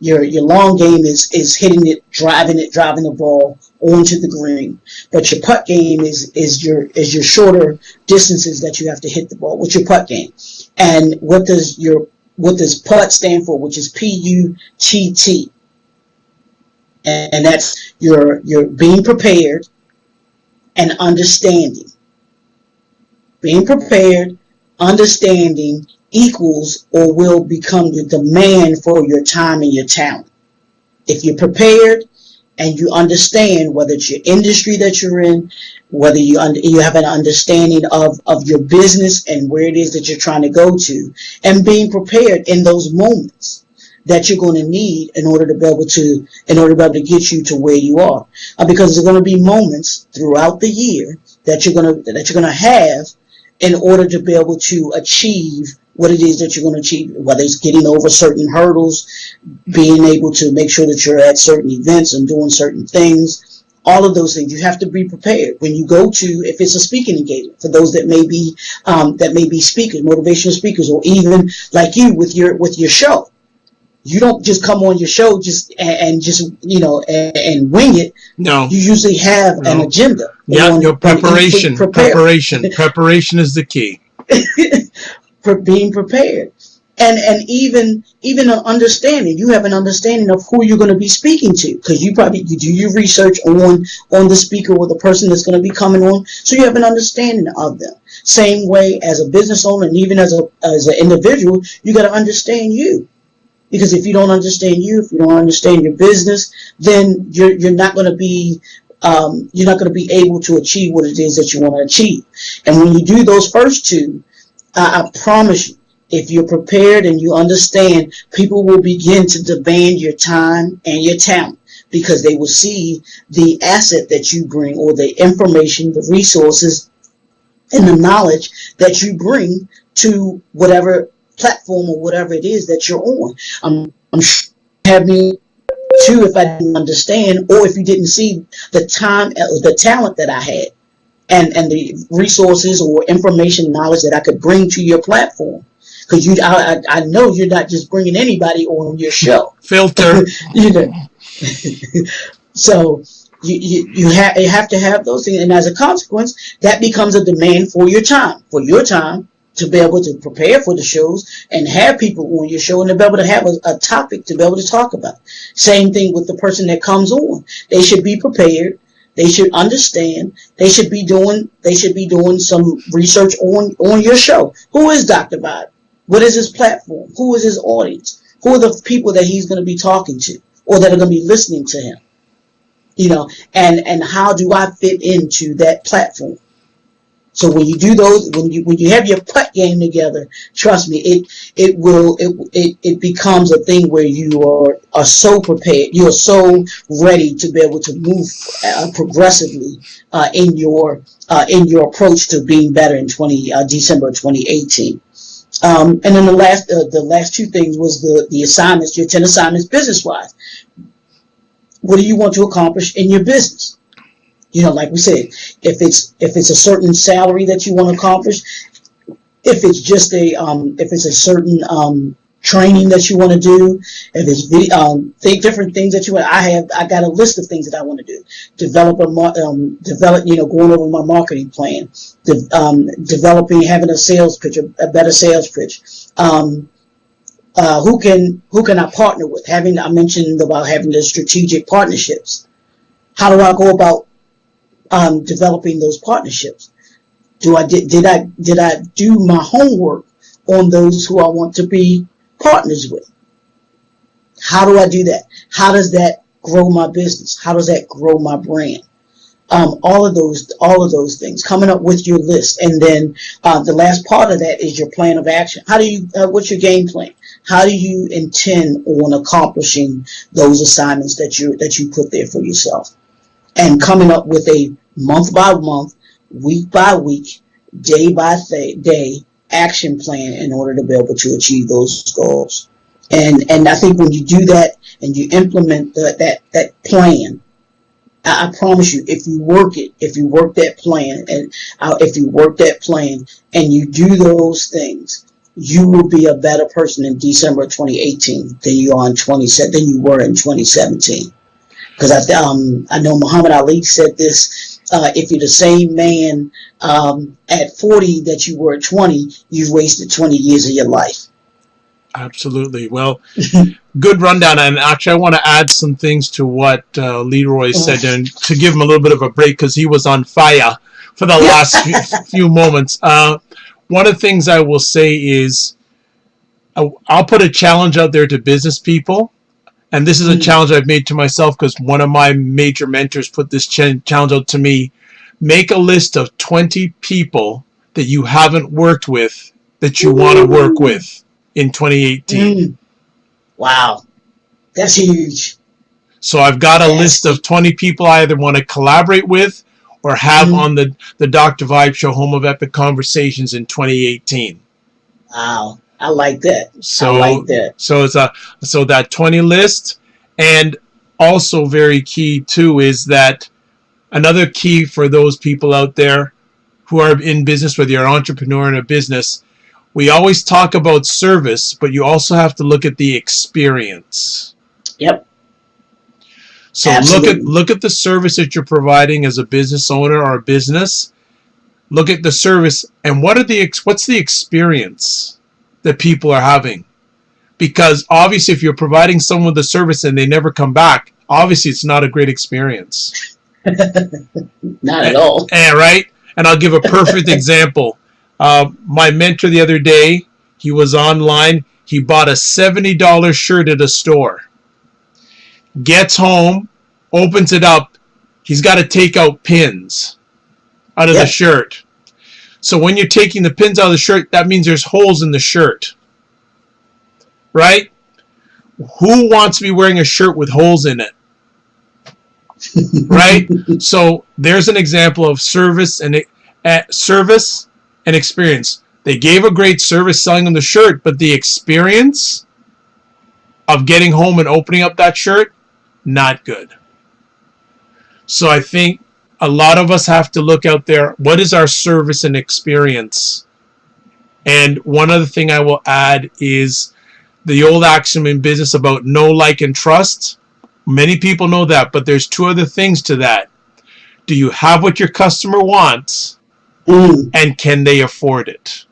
Your long game is hitting it, driving the ball onto the green. But your putt game is your shorter distances that you have to hit the ball. What's your putt game? And what does putt stand for? Which is PUTT. And that's your being prepared and understanding. Being prepared, understanding equals or will become the demand for your time and your talent. If you're prepared and you understand, whether it's your industry that you're in, whether you have an understanding of your business and where it is that you're trying to go to, and being prepared in those moments that you're going to need in order to be able to get you to where you are, because there's going to be moments throughout the year that you're going to have in order to be able to achieve what it is that you're going to achieve, whether it's getting over certain hurdles, being able to make sure that you're at certain events and doing certain things, all of those things. You have to be prepared when you go to, if it's a speaking engagement, for those that may be speakers, motivational speakers, or even like you with your show. You don't just come on your show and wing it. No. You usually have an agenda. Yeah, your preparation. Preparation is the key. For being prepared. And even an understanding. You have an understanding of who you're going to be speaking to, because you do your research on the speaker or the person that's going to be coming on, so you have an understanding of them. Same way as a business owner, and even as an individual, you got to understand you. Because if you don't understand you, if you don't understand your business, then you're not going to be able to achieve what it is that you want to achieve. And when you do those first two, I promise you, if you're prepared and you understand, people will begin to demand your time and your talent, because they will see the asset that you bring, or the information, the resources, and the knowledge that you bring to whatever platform or whatever it is that you're on. I'm sure you have me too, if I didn't understand, or if you didn't see the time, the talent that I had, and the resources or information, knowledge that I could bring to your platform. Because I know you're not just bringing anybody on your show. Filter. So you have to have those things, and as a consequence, that becomes a demand for your time to be able to prepare for the shows and have people on your show, and to be able to have a topic to be able to talk about. Same thing with the person that comes on. They should be prepared. They should understand. They should be doing some research on your show. Who is Dr. Vibe? What is his platform? Who is his audience? Who are the people that he's going to be talking to, or that are going to be listening to him? And how do I fit into that platform? So when you do those, when you have your putt game together, trust me, it becomes a thing where you are so prepared, you are so ready to be able to move progressively in your approach to being better in December 2018. And then the last two things was the assignments, your 10 assignments business wise. What do you want to accomplish in your business? Like we said, if it's a certain salary that you want to accomplish, if it's just if it's a certain training that you want to do, if it's different things that you want. I got a list of things that I want to do. Develop, going over my marketing plan, developing, having a sales pitch, a better sales pitch. Who can I partner with? I mentioned about having the strategic partnerships. How do I go about developing those partnerships? Did I do my homework on those who I want to be partners with? How do I do that? How does that grow my business? How does that grow my brand? All of those things, coming up with your list. And then the last part of that is your plan of action. What's your game plan? How do you intend on accomplishing those assignments that you put there for yourself? And coming up with a month by month, week by week, day by day action plan in order to be able to achieve those goals. And I think when you do that and you implement that plan, I promise you, if you work that plan and you do those things, you will be a better person in December 2018 than you were in 2017. because I know Muhammad Ali said this. If you're the same man at 40 that you were at 20, you've wasted 20 years of your life. Absolutely. Well, good rundown. And actually, I want to add some things to what Leroy said, and to give him a little bit of a break because he was on fire for the last few moments. One of the things I will say is I'll put a challenge out there to business people. And this is a challenge I've made to myself because one of my major mentors put this challenge out to me. Make a list of 20 people that you haven't worked with that you want to work with in 2018. Wow. That's huge. So I've got a list of 20 people I either want to collaborate with or have on the Dr. Vibe Show, Home of Epic Conversations in 2018. Wow. I like that. So, I like that. So that 20 list, and also very key too is that another key for those people out there who are in business, whether you're an entrepreneur in a business, we always talk about service, but you also have to look at the experience. Yep. So look at the service that you're providing as a business owner or a business. Look at the service and what's the experience that people are having, because obviously if you're providing someone the service and they never come back, obviously it's not a great experience. Not at all. Right? And I'll give a perfect example. My mentor the other day, he was online. He bought a $70 shirt at a store. Gets home, opens it up. He's got to take out pins out of the shirt. So when you're taking the pins out of the shirt, that means there's holes in the shirt. Right? Who wants to be wearing a shirt with holes in it? Right? So there's an example of service and experience. They gave a great service selling them the shirt, but the experience of getting home and opening up that shirt, not good. So I think a lot of us have to look out there. What is our service and experience? And one other thing I will add is the old axiom in business about know, like, and trust. Many people know that, but there's two other things to that. Do you have what your customer wants? And can they afford it?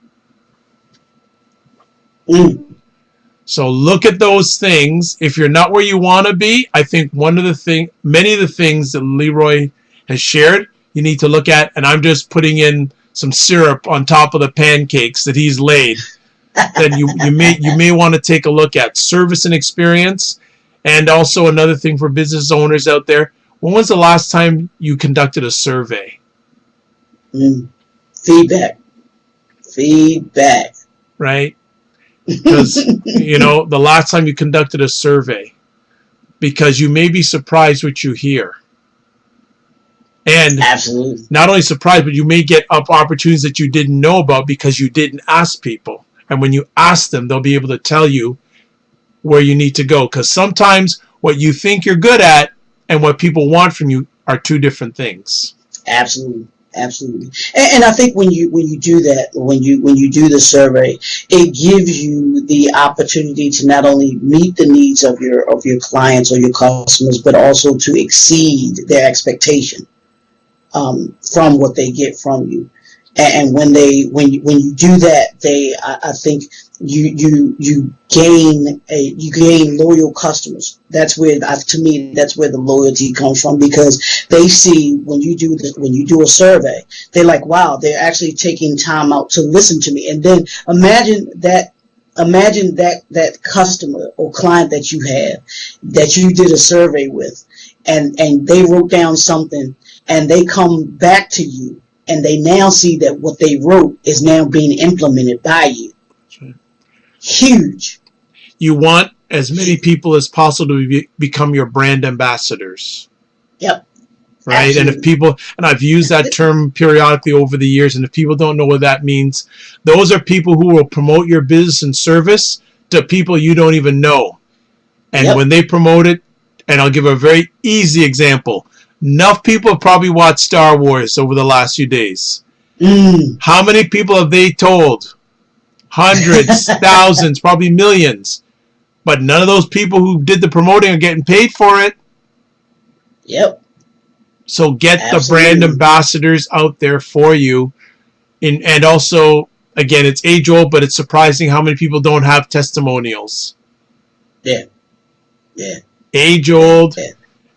So look at those things. If you're not where you want to be, I think many of the things that Leroy has shared, you need to look at, and I'm just putting in some syrup on top of the pancakes that he's laid, that you may want to take a look at. Service and experience, and also another thing for business owners out there, when was the last time you conducted a survey? Feedback. Right? Because, the last time you conducted a survey, because you may be surprised what you hear. And absolutely, not only surprised, but you may get opportunities that you didn't know about because you didn't ask people. And when you ask them, they'll be able to tell you where you need to go. Because sometimes what you think you're good at and what people want from you are two different things. Absolutely. And I think when you do that, when you do the survey, it gives you the opportunity to not only meet the needs of your clients or your customers, but also to exceed their expectation from what they get from you. And when you do that, I think you gain loyal customers. That's where, to me, that's where the loyalty comes from, because they see when you do a survey, they're like, wow, they're actually taking time out to listen to me. And then imagine that customer or client that you have, that you did a survey with, and they wrote down something, and they come back to you, and they now see that what they wrote is now being implemented by you. That's right. Huge. You want as many people as possible to become your brand ambassadors. Yep. Right? Absolutely. And if people, and I've used that term periodically over the years, and if people don't know what that means, those are people who will promote your business and service to people you don't even know. And when they promote it, and I'll give a very easy example. Enough people have probably watched Star Wars over the last few days. How many people have they told? Hundreds, thousands, probably millions. But none of those people who did the promoting are getting paid for it. Yep. So get the brand ambassadors out there for you. And also, again, it's age old, but it's surprising how many people don't have testimonials. Yeah. Yeah. Age old. Yeah.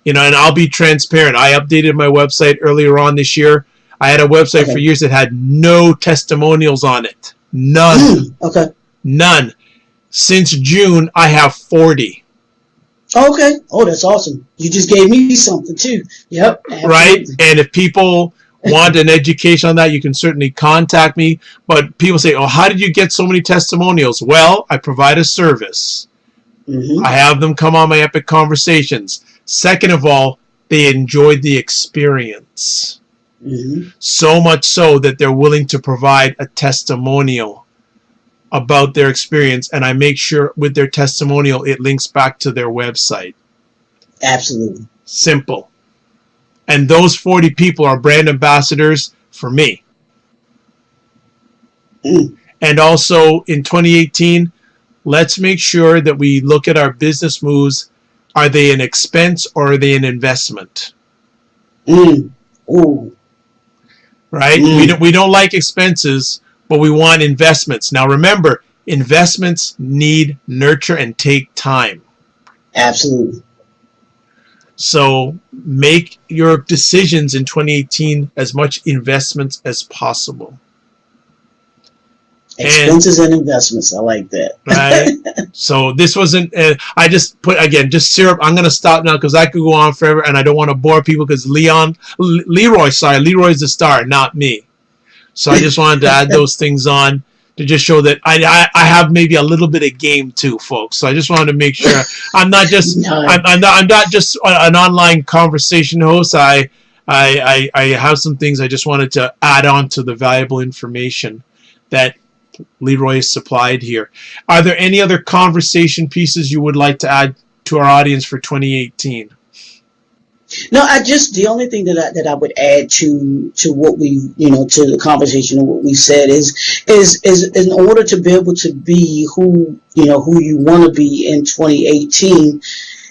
You know, and I'll be transparent. I updated my website earlier on this year. I had a website for years that had no testimonials on it. None. None. Since June, I have 40. Okay. Oh, that's awesome. You just gave me something too. Yep. Absolutely. Right? And if people want an education on that, you can certainly contact me. But people say, oh, how did you get so many testimonials? Well, I provide a service. Mm-hmm. I have them come on my Epic Conversations. Second of all, they enjoyed the experience. Mm-hmm. So much so that they're willing to provide a testimonial about their experience, and I make sure with their testimonial it links back to their website. Absolutely. Simple. And those 40 people are brand ambassadors for me. And also in 2018, let's make sure that we look at our business moves. Are they an expense or are they an investment? Ooh. Right? We don't like expenses, but we want investments. Now remember, investments need nurture and take time. Absolutely. So make your decisions in 2018 as much investments as possible. Expenses and investments. I like that. Right. So this wasn't, I just put, again, just syrup. I'm going to stop now because I could go on forever and I don't want to bore people because Leroy's the star, not me. So I just wanted to add those things on to just show that I have maybe a little bit of game too, folks. So I just wanted to make sure I'm not just I'm not just an online conversation host. I have some things I just wanted to add on to the valuable information that Leroy has supplied here. Are there any other conversation pieces you would like to add to our audience for 2018? No, the only thing that I would add to what we, to the conversation and what we said is in order to be able to be who you want to be in 2018,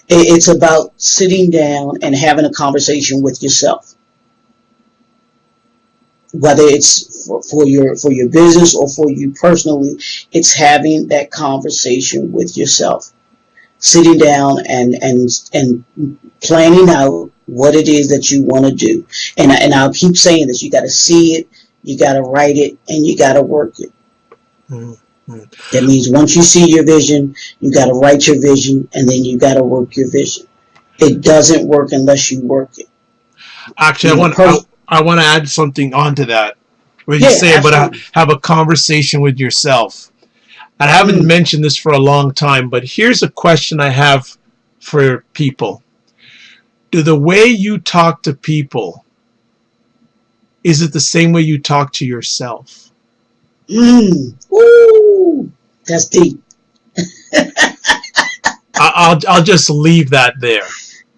it's about sitting down and having a conversation with yourself. Whether it's for your business or for you personally, it's having that conversation with yourself. Sitting down and planning out what it is that you want to do. And I'll keep saying this, you got to see it, you got to write it, and you got to work it. Mm-hmm. That means once you see your vision, you got to write your vision, and then you got to work your vision. It doesn't work unless you work it. Actually, I want to add something onto that. What you say about have a conversation with yourself. I haven't mentioned this for a long time, but here's a question I have for people. Do the way you talk to people, is it the same way you talk to yourself? Ooh, that's deep. I'll just leave that there.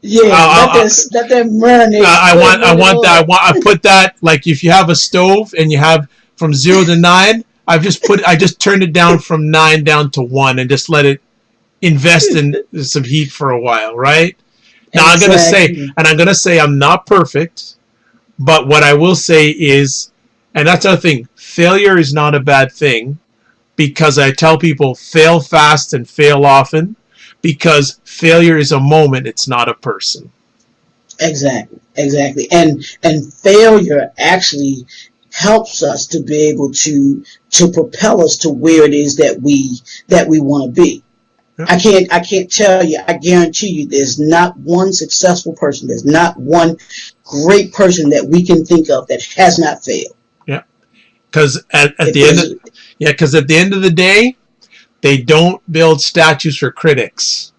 Yeah, let that marinate. I put that, like if you have a stove and you have from 0 to 9, I just turned it down from 9 down to 1 and just let it invest in some heat for a while, right? Now exactly. I'm gonna say I'm not perfect, but what I will say is, and that's another thing, failure is not a bad thing, because I tell people fail fast and fail often, because failure is a moment, it's not a person. Exactly. And failure actually helps us to be able to propel us to where it is that we want to be. I can't tell you, I guarantee you there's not one successful person, there's not one great person that we can think of that has not failed. Yeah. Because at the end of the day, they don't build statues for critics.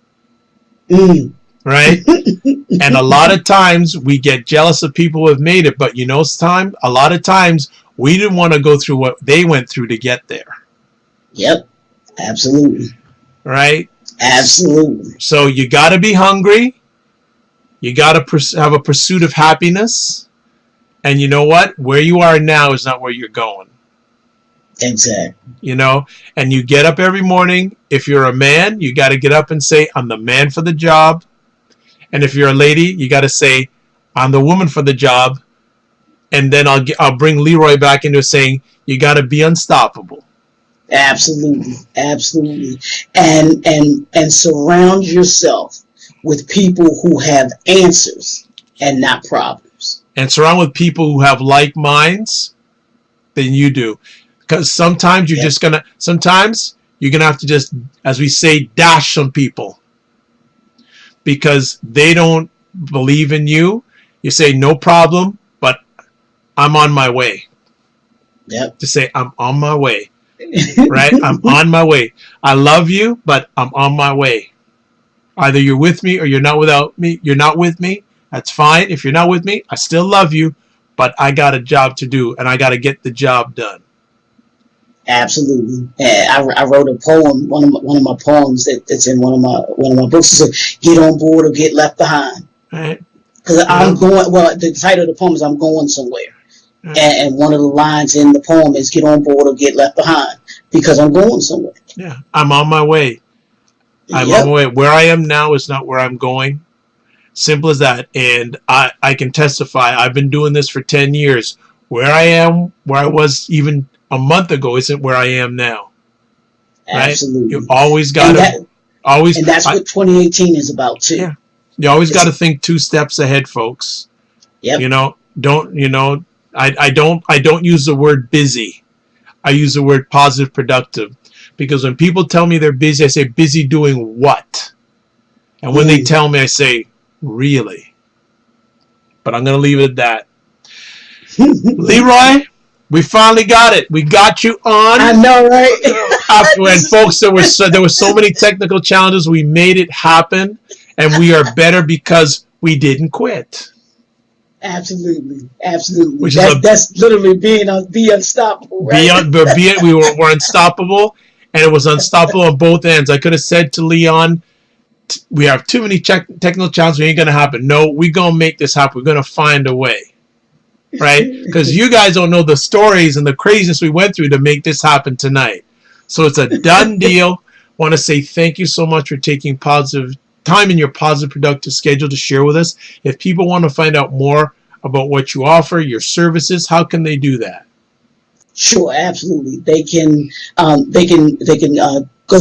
Right? And a lot of times we get jealous of people who have made it, but a lot of times we didn't want to go through what they went through to get there. Yep. Absolutely. Right? Absolutely. So you got to be hungry. You got to have a pursuit of happiness. And you know what? Where you are now is not where you're going. Exactly. And you get up every morning. If you're a man, you got to get up and say, I'm the man for the job. And if you're a lady, you got to say, I'm the woman for the job. And then I'll bring Leroy back into saying, you got to be unstoppable. Absolutely, absolutely. And surround yourself with people who have answers and not problems. And surround with people who have like minds than you do. Because sometimes you're just going to, sometimes you're going to have to just, as we say, dash some people. Because they don't believe in you. You say, no problem, but I'm on my way. Yep. To say, I'm on my way. Right? I'm on my way. I love you, but I'm on my way. Either you're with me or you're not without me. You're not with me. That's fine. If you're not with me, I still love you, but I got a job to do, and I got to get the job done. Absolutely. And I wrote a poem, one of my poems that's in one of my books. It said, "Get on board or get left behind." Right. Because I'm going. Well, the title of the poem is "I'm going somewhere," and one of the lines in the poem is "Get on board or get left behind," because I'm going somewhere. Yeah, I'm on my way. I'm on my way. Where I am now is not where I'm going. Simple as that. And I can testify. I've been doing this for 10 years. Where I am, where I was even a month ago, isn't where I am now. Right? Absolutely. You always got to always. And that's what 2018 is about too. Yeah. You always got to think 2 steps ahead, folks. Yep. I don't use the word busy. I use the word positive, productive. Because when people tell me they're busy, I say, busy doing what? And when they tell me, I say, really? But I'm going to leave it at that. Leroy, we finally got it. We got you on. I know, right? When folks, there were so many technical challenges. We made it happen. And we are better because we didn't quit. Absolutely, absolutely. That's literally be unstoppable. Right? We're unstoppable, and it was unstoppable on both ends. I could have said to Leon, "We have too many technical challenges. It ain't gonna happen." No, we're gonna make this happen. We're gonna find a way, right? Because you guys don't know the stories and the craziness we went through to make this happen tonight. So it's a done deal. Want to say thank you so much for taking positive time in your positive productive schedule to share with us. If people want to find out more about what you offer, your services, how can they do that? Sure, absolutely. They can go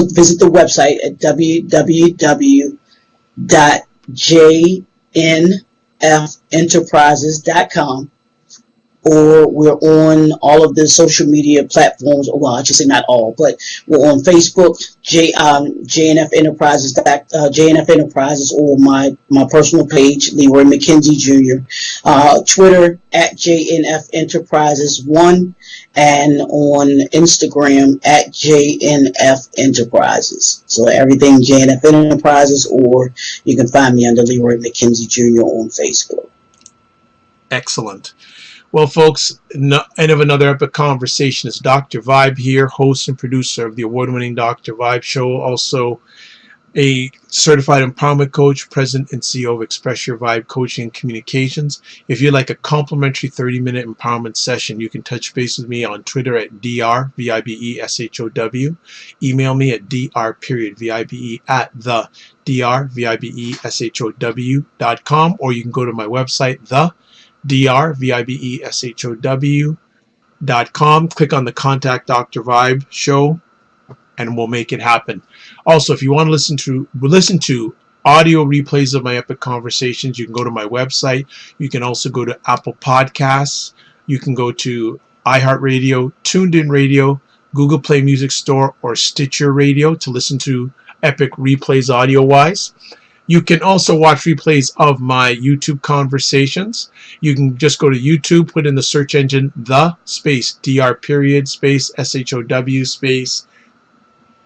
visit the website at www.jnfenterprises.com, or we're on all of the social media platforms. Well, I should say not all, but we're on Facebook, JNF Enterprises, JNF Enterprises, or my personal page, Leroy McKenzie Jr. Twitter at JNF Enterprises 1, and on Instagram at JNF Enterprises. So everything JNF Enterprises, or you can find me under Leroy McKenzie Jr. on Facebook. Excellent. Well, folks, end of another epic conversation. It's Dr. Vibe here, host and producer of the award-winning Dr. Vibe Show, also a certified empowerment coach, president and CEO of Express Your Vibe Coaching and Communications. If you'd like a complimentary 30-minute empowerment session, you can touch base with me on Twitter at drvibeshow. Email me at dr.vibe@the drvibeshow.com, or you can go to my website, drvibeshow.com. Click on the Contact Dr. Vibe Show, and we'll make it happen. Also, if you want to listen to audio replays of my epic conversations, you can go to my website. You can also go to Apple Podcasts. You can go to iHeartRadio, Tuned In Radio, Google Play Music Store, or Stitcher Radio to listen to epic replays audio-wise. You can also watch replays of my YouTube conversations. You can just go to YouTube, put in the search engine, _SHOW.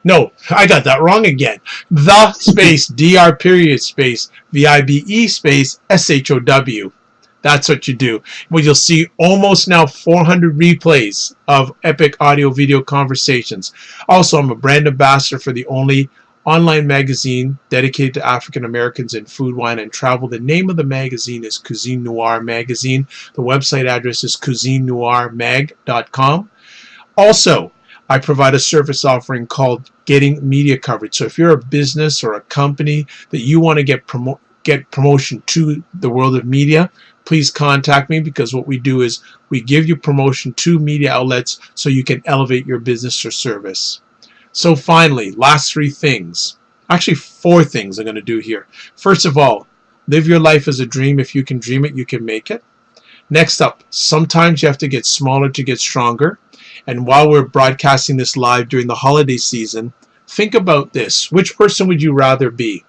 No, I got that wrong again. _VIBE_SHOW. That's what you do. Well, you'll see almost now 400 replays of epic audio video conversations. Also, I'm a brand ambassador for the only online magazine dedicated to African Americans in food, wine, and travel. The name of the magazine is Cuisine Noir Magazine. The website address is cuisinenoirmag.com. Also, I provide a service offering called Getting Media Coverage. So if you're a business or a company that you want to get get promotion to the world of media, please contact me, because what we do is we give you promotion to media outlets so you can elevate your business or service. So finally, last 3 things. Actually, 4 things I'm going to do here. First of all, live your life as a dream. If you can dream it, you can make it. Next up, sometimes you have to get smaller to get stronger. And while we're broadcasting this live during the holiday season, think about this. Which person would you rather be?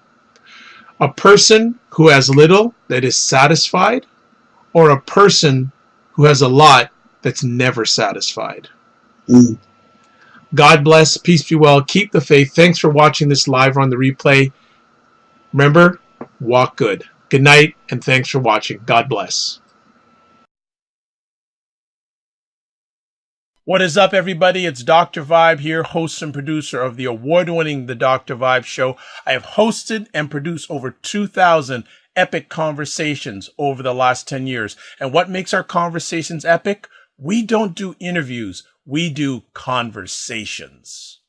A person who has little that is satisfied, or a person who has a lot that's never satisfied? God bless. Peace be well. Keep the faith. Thanks for watching this live or on the replay. Remember, walk good. Good night, and thanks for watching. God bless. What is up, everybody? It's Dr. Vibe here, host and producer of the award-winning The Dr. Vibe Show. I have hosted and produced over 2,000 epic conversations over the last 10 years. And what makes our conversations epic? We don't do interviews. We do conversations.